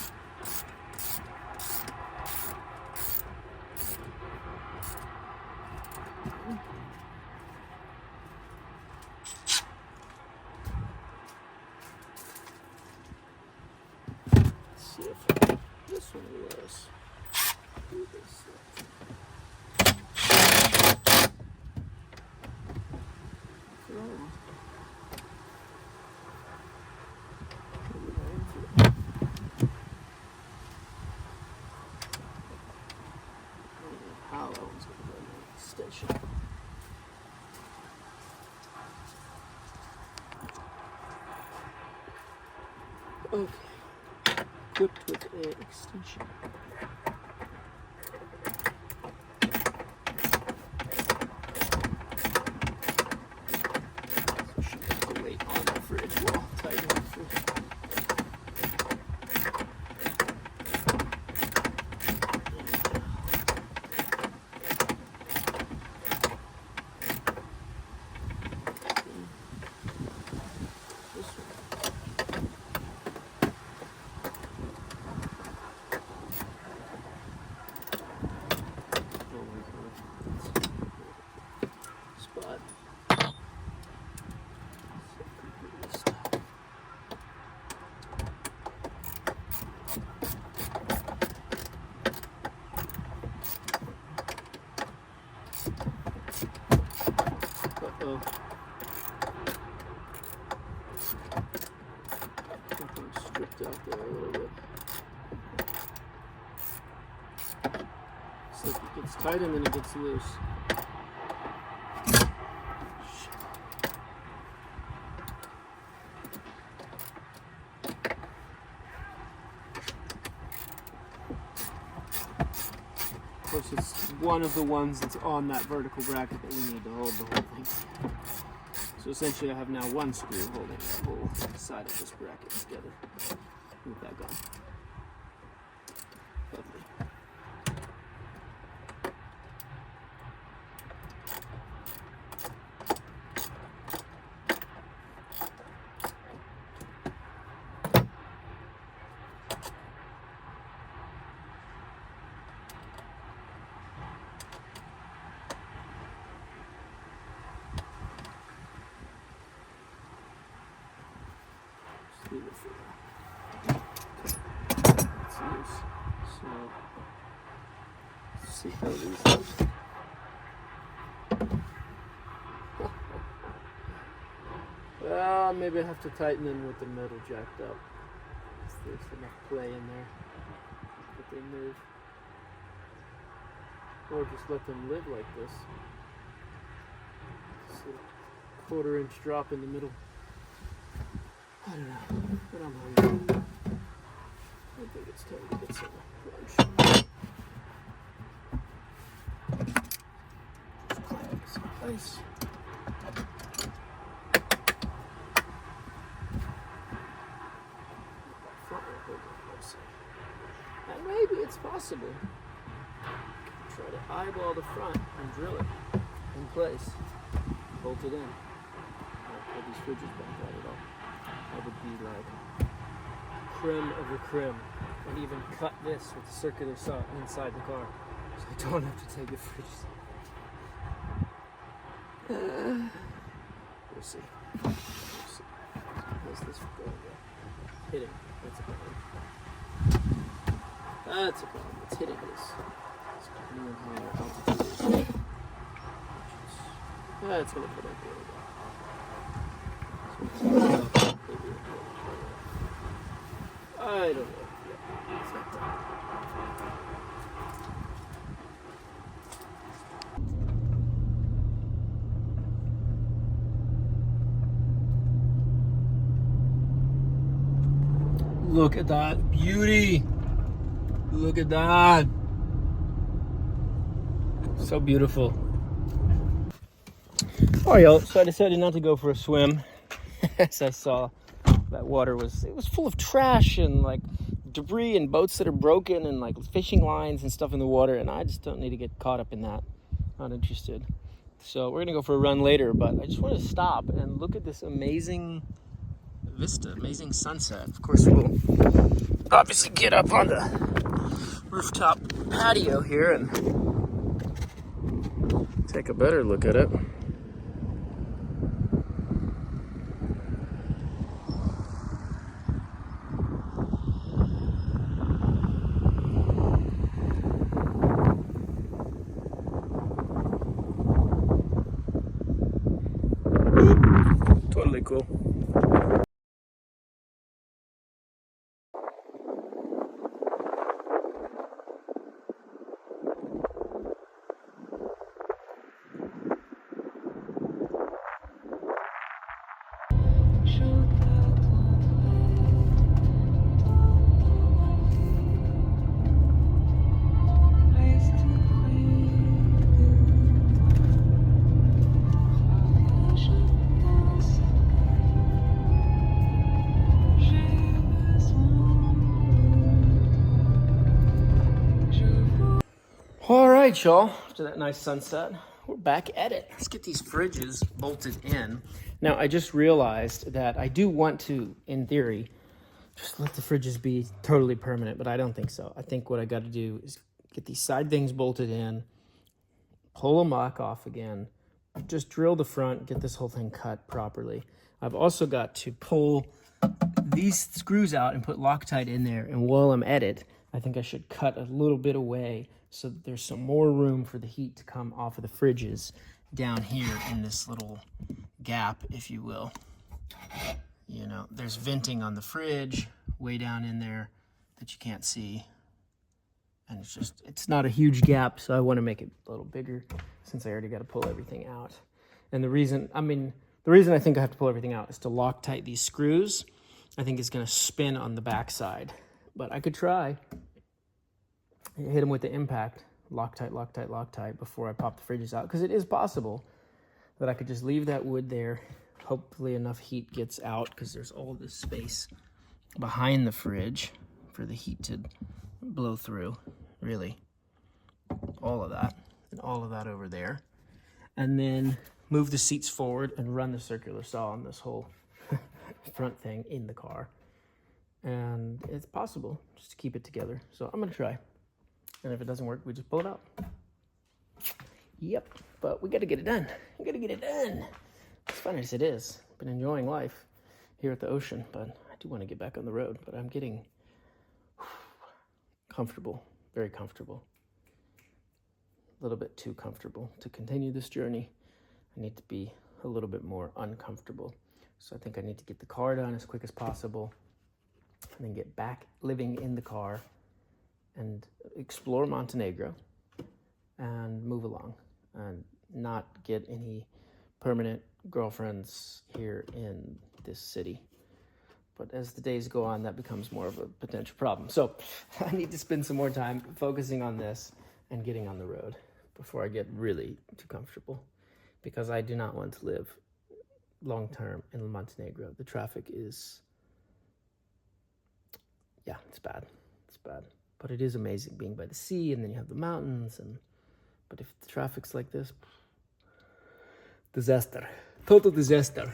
Let's see if this one will let us do this. Okay. Equipped with an extension. So she has to wait on the fridge while tightening the fridge. Spot. Uh-oh. Something stripped out there a little bit. It's like it gets tight and then it gets loose. Of course, it's one of the ones that's on that vertical bracket that we need to hold the whole thing. So essentially I have now one screw holding the whole side of this bracket together with that gone. Lovely. Just leave it for now. It's loose. So let's see how these loose. Well, maybe I have to tighten them with the metal jacked up. If there's enough play in there that they move. Or just let them live like this. Just a 1/4 inch drop in the middle. I don't know, but I'm hungry. I think it's time to get some lunch. Just climb some ice. And maybe it's possible. Try to eyeball the front and drill it in place. Bolt it in. Not pull these fridges back out at all. That would be like creme of the creme. And even cut this with a circular saw inside the car. So I don't have to take the fridges. We'll see. We'll see. How's this going? Hitting. That's a problem. That's a problem. It's hitting this. It's coming in higher altitude. That's going to put up there. I don't know. Yeah, it's not done. Look at that beauty. Look at that. So beautiful. Alright, y'all, so I decided not to go for a swim as I saw that water was full of trash and like debris and boats that are broken and like fishing lines and stuff in the water, and I just don't need to get caught up in that. Not interested. So we're gonna go for a run later, but I just want to stop and look at this amazing vista, amazing sunset. Of course, we'll obviously get up on the rooftop patio here and take a better look at it. Totally cool. right, y'all. After that nice sunset, we're back at it. Let's get these fridges bolted in. Now, I just realized that I do want to, in theory, just let the fridges be totally permanent, but I don't think so. I think what I got to do is get these side things bolted in, pull them back off again, just drill the front, get this whole thing cut properly. I've also got to pull these screws out and put Loctite in there, and while I'm at it, I think I should cut a little bit away so that there's some more room for the heat to come off of the fridges down here in this little gap, if you will. You know, there's venting on the fridge way down in there that you can't see. And it's not a huge gap, so I want to make it a little bigger since I already got to pull everything out. And the reason I think I have to pull everything out is to Loctite these screws. I think it's going to spin on the backside, but I could try. Hit them with the impact, Loctite, Loctite, Loctite before I pop the fridges out, because it is possible that I could just leave that wood there. Hopefully enough heat gets out, because there's all this space behind the fridge for the heat to blow through, really. All of that, and all of that over there. And then move the seats forward and run the circular saw on this whole front thing in the car. And it's possible just to keep it together. So I'm gonna try. And if it doesn't work, we just pull it out. Yep, but we gotta get it done. We gotta get it done. As fun as it is, been enjoying life here at the ocean, but I do want to get back on the road. But I'm getting comfortable, very comfortable. A little bit too comfortable to continue this journey. I need to be a little bit more uncomfortable. So I think I need to get the car done as quick as possible and then get back living in the car and explore Montenegro and move along and not get any permanent girlfriends here in this city. But as the days go on, that becomes more of a potential problem. So I need to spend some more time focusing on this and getting on the road before I get really too comfortable, because I do not want to live long-term in Montenegro. The traffic is, yeah, it's bad. It's bad. But it is amazing being by the sea, and then you have the mountains. But if the traffic's like this, disaster. Total disaster.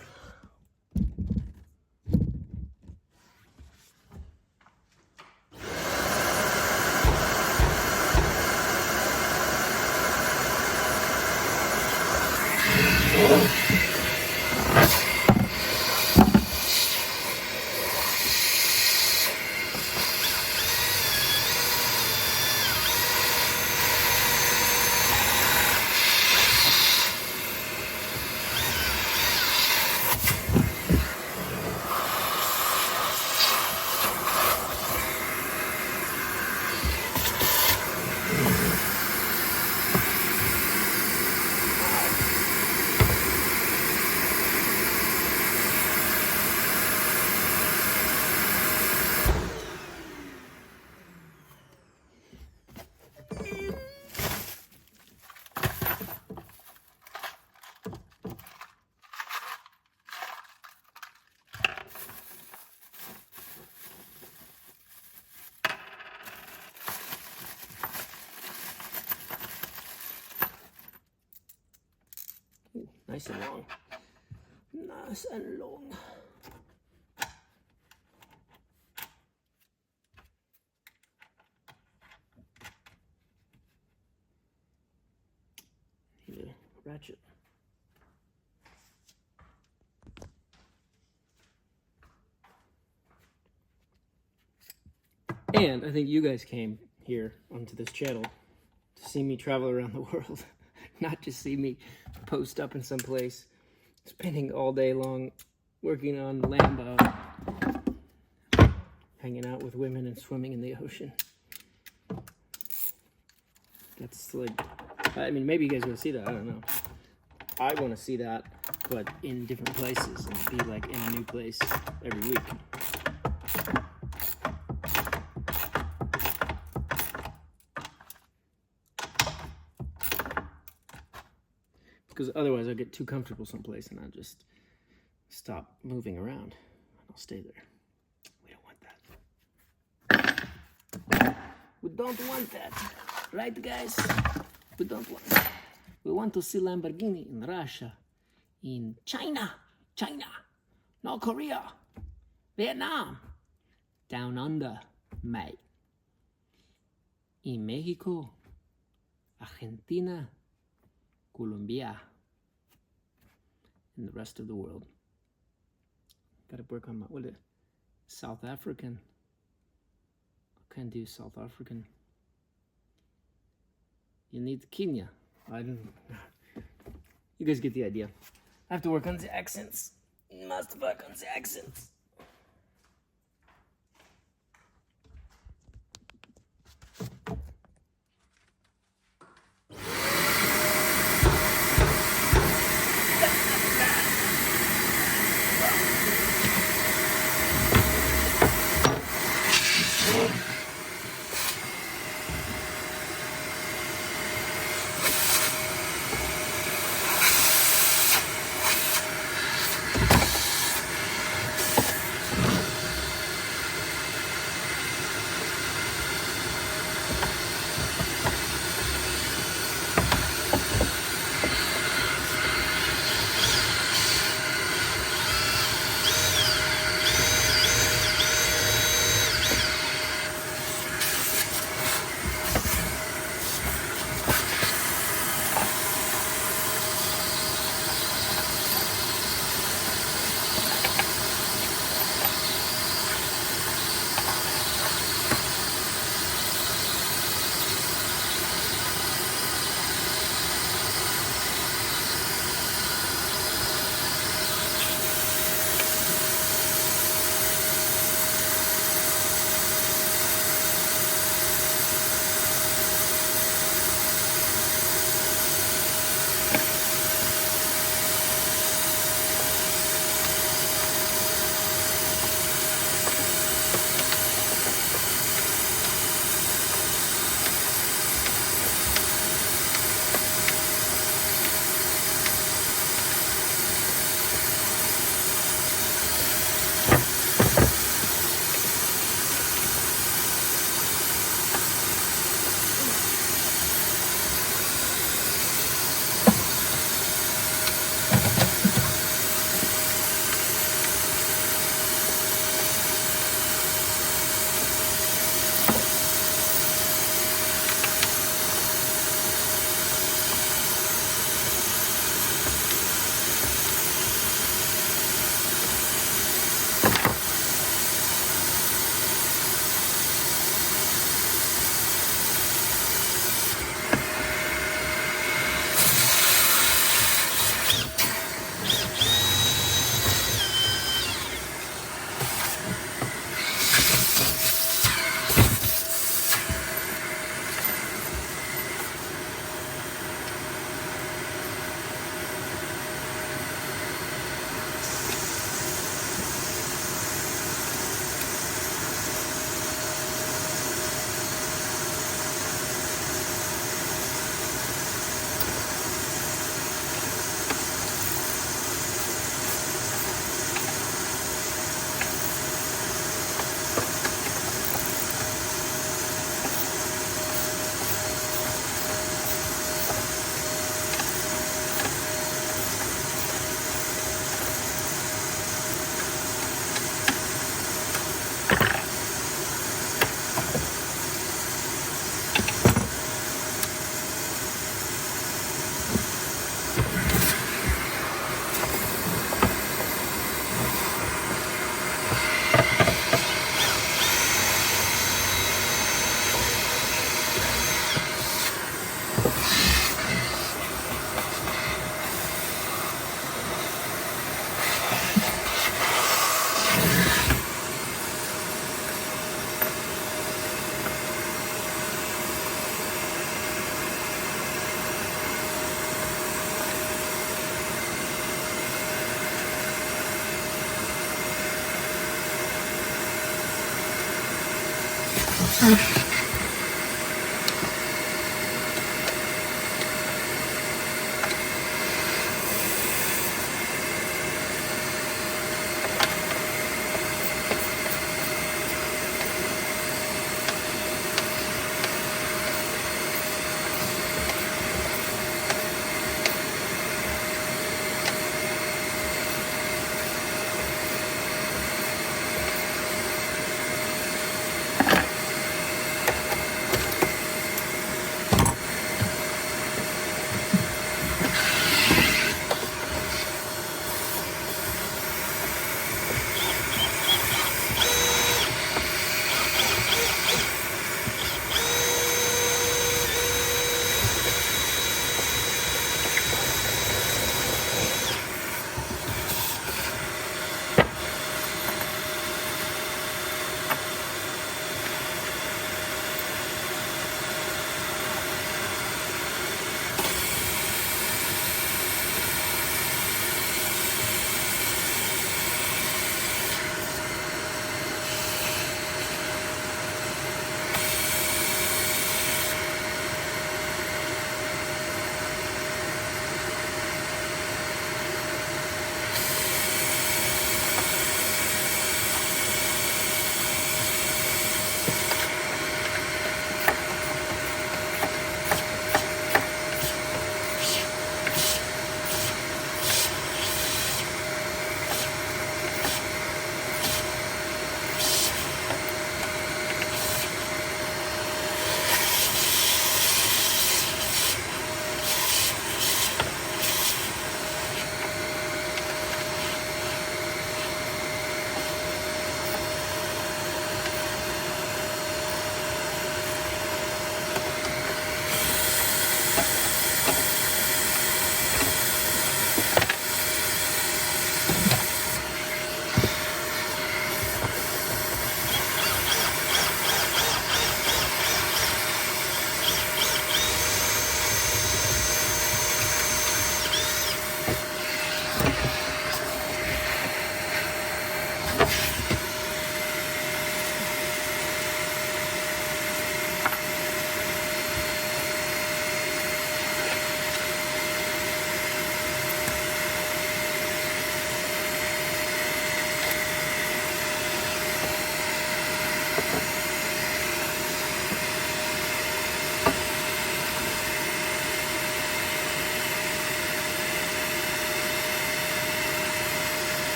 Nice and long. Nice and long. Need a ratchet. And I think you guys came here onto this channel to see me travel around the world. Not just see me post up in some place, spending all day long working on Lambo, hanging out with women and swimming in the ocean. That's like, I mean, maybe you guys want to see that, I don't know. I want to see that, but in different places and be like in a new place every week. Because otherwise I'll get too comfortable someplace and I'll just stop moving around. I'll stay there. We don't want that. We don't want that. Right, guys? We don't want. We want to see Lamborghini in Russia, in China, North Korea, Vietnam, down under, mate. In Mexico, Argentina, Colombia, and the rest of the world. Gotta work on my, South African. I can't do South African. You need Kenya. You guys get the idea. I have to work on the accents. Must work on the accents.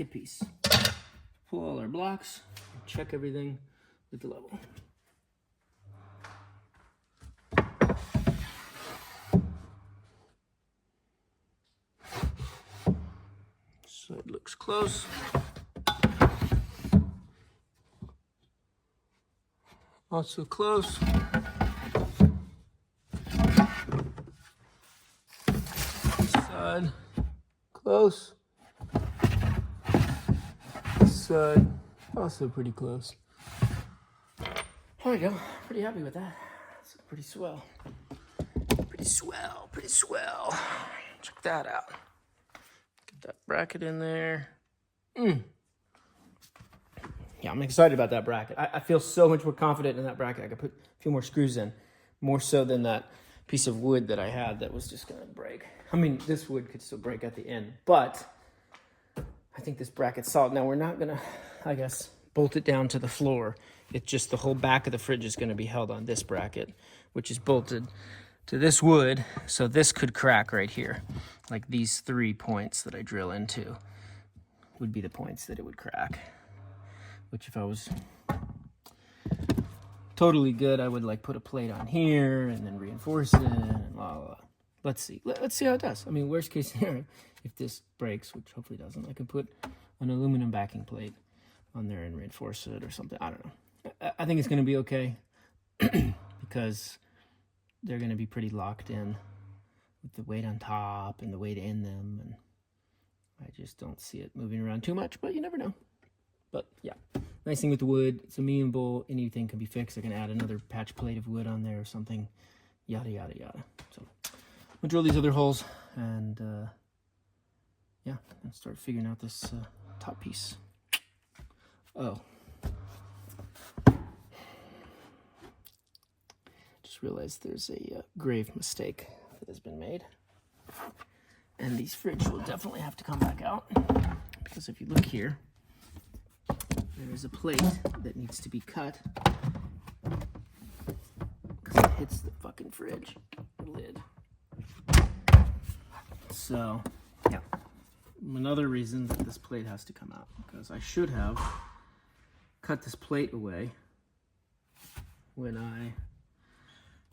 bracket piece. Pull all our blocks, check everything with the level. So it looks close. Also close. Side, close. Side, also pretty close. There we go. Pretty happy with that. It's pretty swell. Pretty swell, pretty swell. Check that out. Get that bracket in there. Yeah, I'm excited about that bracket. I feel so much more confident in that bracket. I could put a few more screws in, more so than that piece of wood that I had that was just gonna break. I mean, this wood could still break at the end, but I think this bracket's solid. Now we're not gonna, I guess, bolt it down to the floor. It's just the whole back of the fridge is gonna be held on this bracket, which is bolted to this wood. So this could crack right here. Like these 3 points that I drill into would be the points that it would crack. Which if I was totally good, I would like put a plate on here and then reinforce it and blah, blah, blah. Let's see. Let's see how it does. I mean, worst case scenario, if this breaks, which hopefully doesn't, I could put an aluminum backing plate on there and reinforce it or something. I don't know. I think it's going to be okay because they're going to be pretty locked in with the weight on top and the weight in them. And I just don't see it moving around too much, but you never know. But yeah, nice thing with the wood, it's amenable, anything can be fixed. I can add another patch plate of wood on there or something, yada, yada, yada. So I'm gonna drill these other holes and yeah, and start figuring out this top piece. Oh. Just realized there's a grave mistake that has been made. And these fridge will definitely have to come back out because if you look here, there's a plate that needs to be cut because it hits the fucking fridge lid. So, yeah. Another reason that this plate has to come out because I should have cut this plate away when I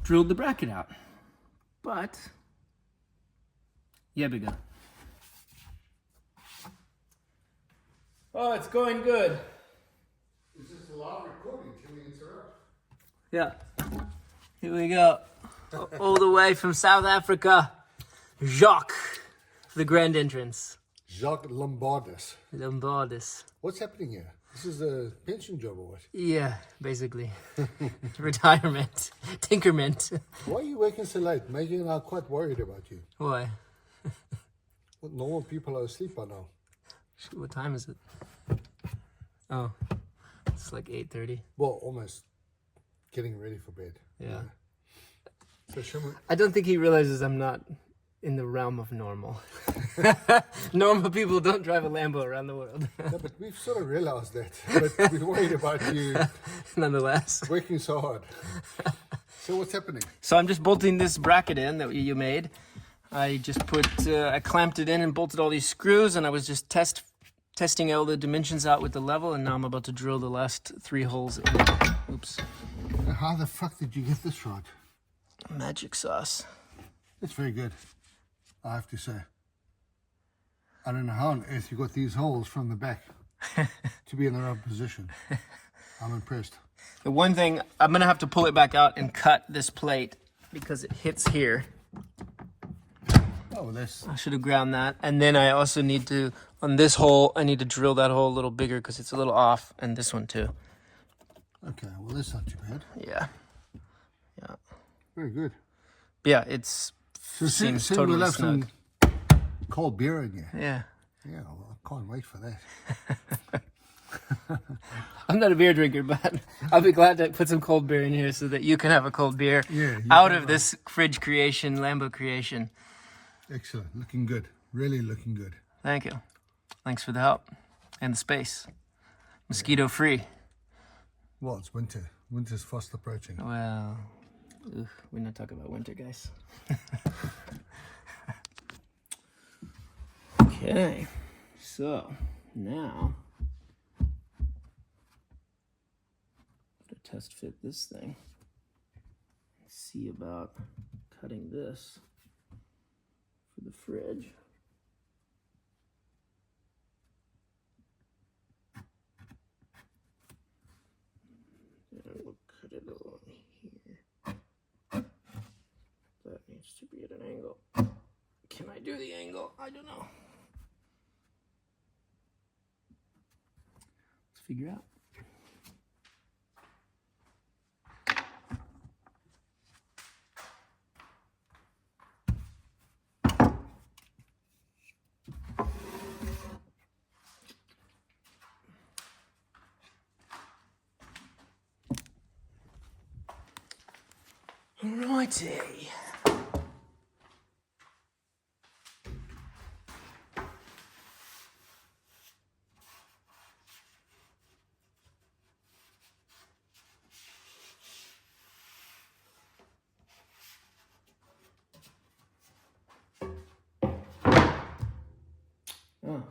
drilled the bracket out. But, yeah, bigger. Oh, it's going good. Is this a live recording? Can we interrupt? Yeah. Here we go. All the way from South Africa. Jacques. The grand entrance. Jacques Lombardis. Lombardis. What's happening here? This is a pension job or what? Yeah, basically. Retirement. Tinkerment. Why are you working so late? Maggie and I are quite worried about you. Why? Well, normal people are asleep by now. What time is it? Oh, it's like 8:30. Well, almost getting ready for bed. Yeah. So Shimon, I don't think he realizes I'm not in the realm of normal. Normal people don't drive a Lambo around the world. no, but we've sort of realized that. But we're worried about you Nonetheless. working so hard. So what's happening? So I'm just bolting this bracket in that you made. I just I clamped it in and bolted all these screws, and I was just testing all the dimensions out with the level, and now I'm about to drill the last 3 holes in. Oops. How the fuck did you get this right? Magic sauce. It's very good, I have to say. I don't know how on earth you got these holes from the back to be in the right position. I'm impressed. The one thing, I'm going to have to pull it back out and cut this plate because it hits here. Oh, that's... I should have ground that. And then I also need to, on this hole, I need to drill that hole a little bigger because it's a little off. And this one too. Okay, well, that's not too bad. Yeah. Yeah. Very good. Yeah, it's seems soon totally we'll have snug. some cold beer in here. Yeah. Yeah, well, I can't wait for that. I'm not a beer drinker, but I'll be glad to put some cold beer in here so that you can have a cold beer out of this fridge creation, Lambo creation. Excellent. Looking good. Really looking good. Thank you. Thanks for the help and the space. Mosquito free. Well, it's winter. Winter's fast approaching. Well, we're not talking about winter, guys. Okay, so Now, to test fit this thing, see about cutting this for the fridge. And we'll cut it along here. That needs to be at an angle. Can I do the angle? I don't know. Let's figure out. Alrighty. Oh,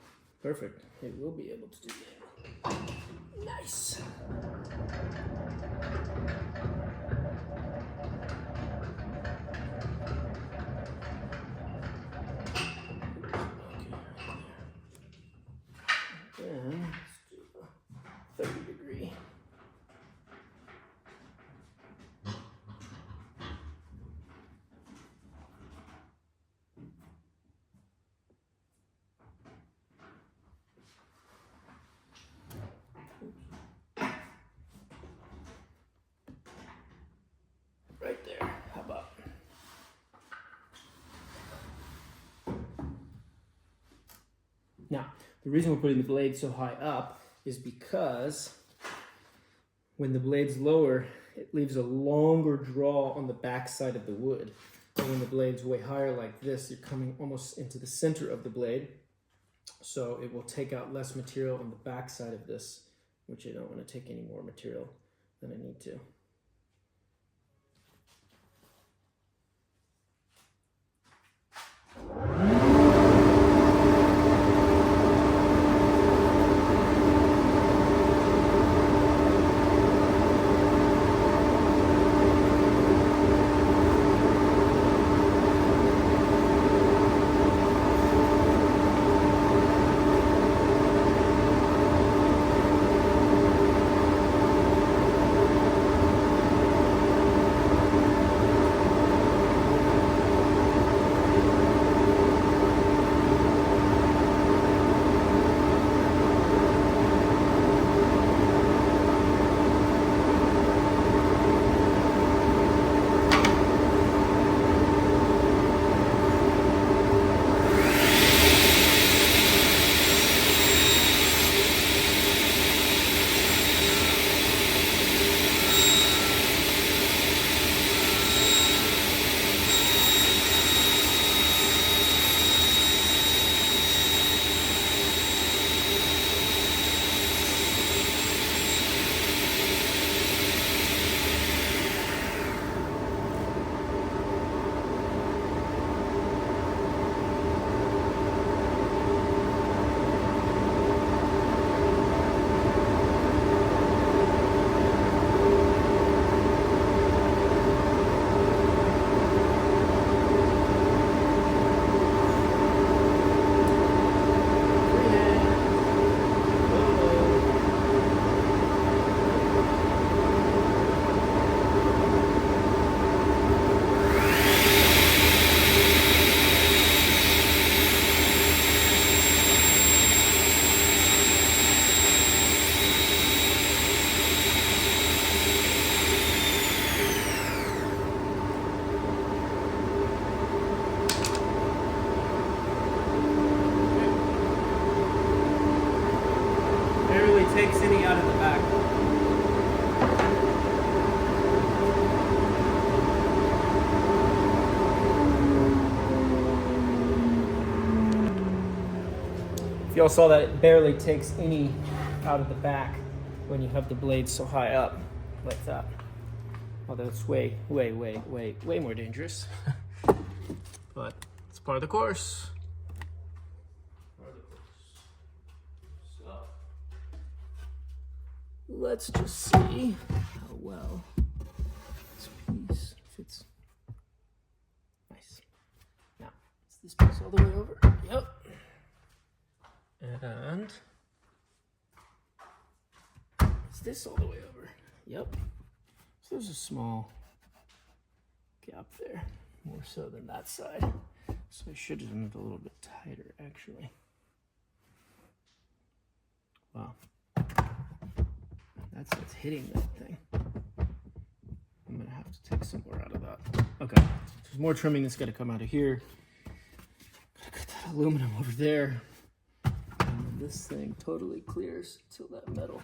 perfect. It will be able to do that. Nice. Then let's do a 30-degree. Right there. How about? Now, the reason we're putting the blade so high up is because when the blade's lower, it leaves a longer draw on the back side of the wood. And when the blade's way higher like this, you're coming almost into the center of the blade. So it will take out less material on the back side of this, which I don't want to take any more material than I need to. Takes any out of the back. If y'all saw that, it barely takes any out of the back when you have the blade so high up like that. Although it's way more dangerous. But it's part of the course. So let's just see how well this piece fits. Nice. Now, is this piece all the way over? Yep. And is this all the way over? Yep. So there's a small gap there, more so than that side. So I should have done it a little bit tighter, actually. Wow. That's what's hitting that thing. I'm gonna have to take some more out of that. Okay, there's more trimming that's gotta come out of here. Gotta cut that aluminum over there. And then this thing totally clears till that metal.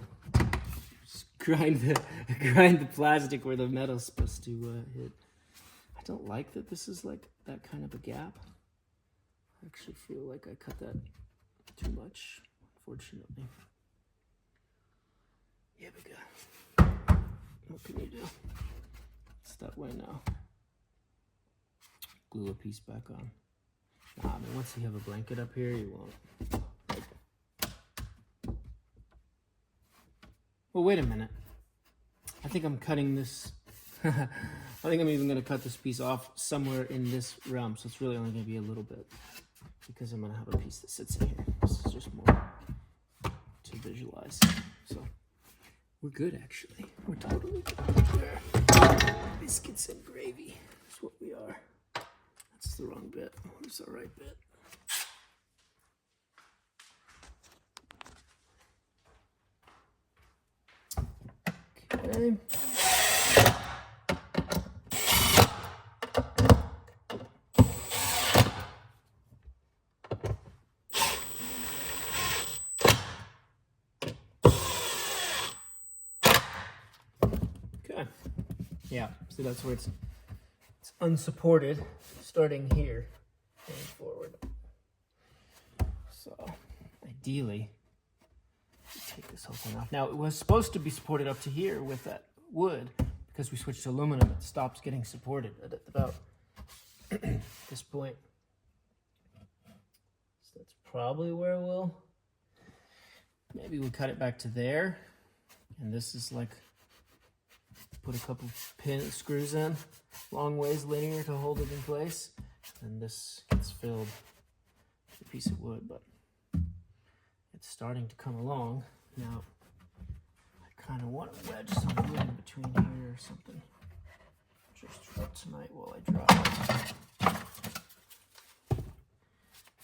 Just grind the plastic where the metal's supposed to hit. I don't like that this is like that kind of a gap. I actually feel like I cut that too much, unfortunately. Yeah, we go. What can you do? It's that way now. Glue a piece back on. Nah, I mean, once you have a blanket up here, you won't. Well, wait a minute. I think I'm cutting this. I think I'm even going to cut this piece off somewhere in this realm. So it's really only going to be a little bit. Because I'm going to have a piece that sits in here. This is just more to visualize. So we're good, actually. We're totally good. Biscuits and gravy is what we are. That's the wrong bit. Where's the right bit? Okay. Okay. Yeah, so that's where it's unsupported, starting here and forward. So ideally, take this whole thing off. Now it was supposed to be supported up to here with that wood. Because we switched to aluminum, it stops getting supported at about this point. So that's probably where we'll, maybe we cut it back to there. And this is like, put a couple screws in, long ways linear to hold it in place. And this gets filled with a piece of wood, but it's starting to come along. Now, I kind of want to wedge some wood in between here or something. Just for tonight while I draw it.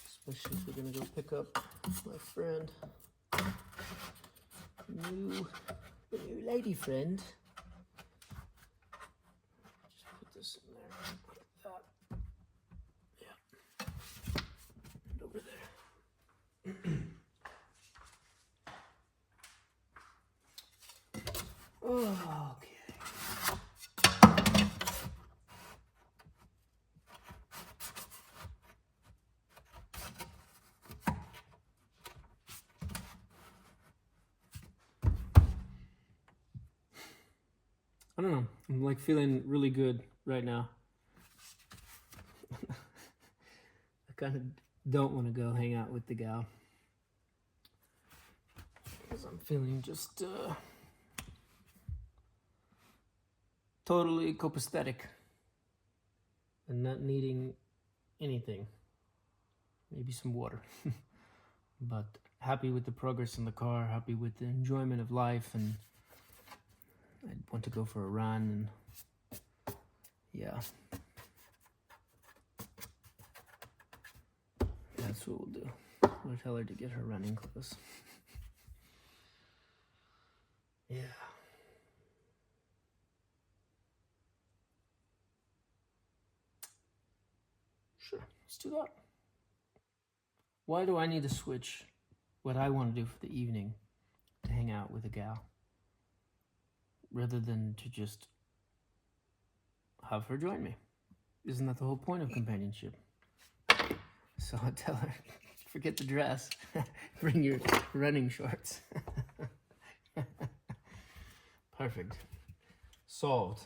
Especially if we're going to go pick up my friend. New lady friend. Just put this in there like that. Yeah. And over there. Oh, okay. I don't know. I'm like feeling really good right now. I kind of don't want to go hang out with the gal. Because I'm feeling just totally copacetic and not needing anything. Maybe some water. But happy with the progress in the car, happy with the enjoyment of life, and I want to go for a run, and yeah. That's what we'll do. We'll tell her to get her running clothes. Yeah. Sure, let's do that. Why do I need to switch what I want to do for the evening to hang out with a gal, rather than to just have her join me? Isn't that the whole point of companionship? So I tell her, forget the dress, bring your running shorts. Perfect. Solved.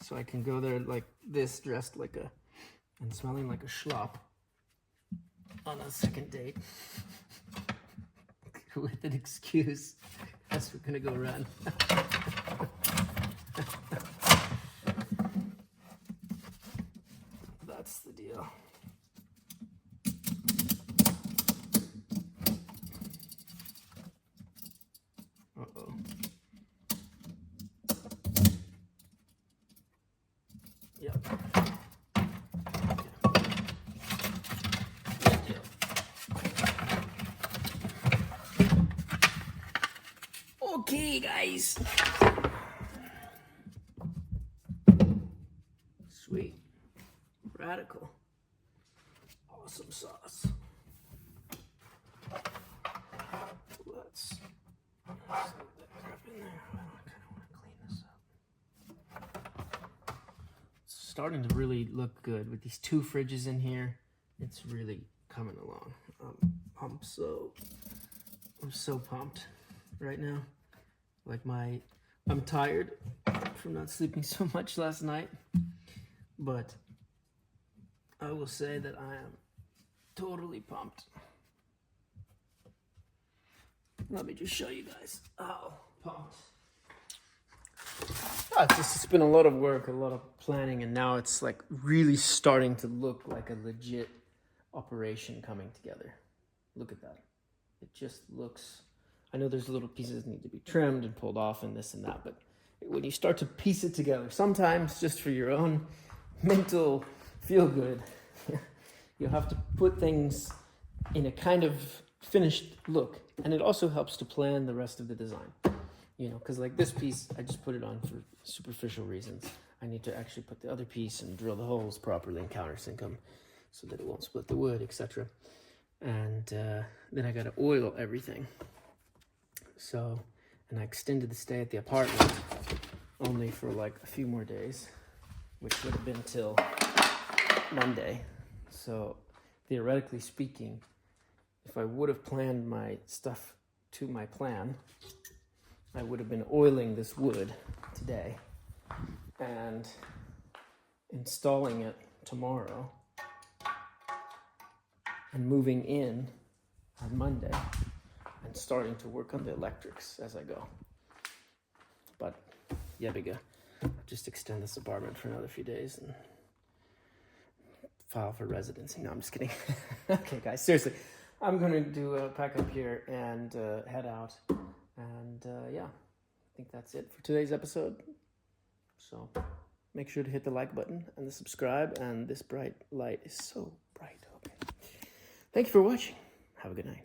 So I can go there like this, dressed like a, and smelling like a schlop on a second date with an excuse Guess we're gonna go run. That's the deal. Uh-oh. Yep. Okay, guys. Sweet. Radical. Awesome sauce. Let's slip that crap in there. I kind of want to clean this up. It's starting to really look good with these two fridges in here. It's really coming along. I'm so pumped right now. Like I'm tired from not sleeping so much last night, but I will say that I am totally pumped. Let me just show you guys how pumped. It's been a lot of work, a lot of planning, and now it's like really starting to look like a legit operation coming together. Look at that. It just looks, I know there's little pieces that need to be trimmed and pulled off and this and that, but when you start to piece it together, sometimes just for your own mental feel good, you have to put things in a kind of finished look. And it also helps to plan the rest of the design, you know, because like this piece, I just put it on for superficial reasons. I need to actually put the other piece and drill the holes properly and countersink them so that it won't split the wood, etc. And then I got to oil everything. So, and I extended the stay at the apartment only for like a few more days, which would have been till Monday. So theoretically speaking, if I would have planned my stuff to my plan, I would have been oiling this wood today and installing it tomorrow and moving in on Monday and starting to work on the electrics as I go. But yeah, bigger. Just extend this apartment for another few days and file for residency. No, I'm just kidding. Okay, guys, seriously. I'm going to do a pack up here and head out. And yeah, I think that's it for today's episode. So make sure to hit the like button and the subscribe. And this bright light is so bright. Okay. Thank you for watching. Have a good night.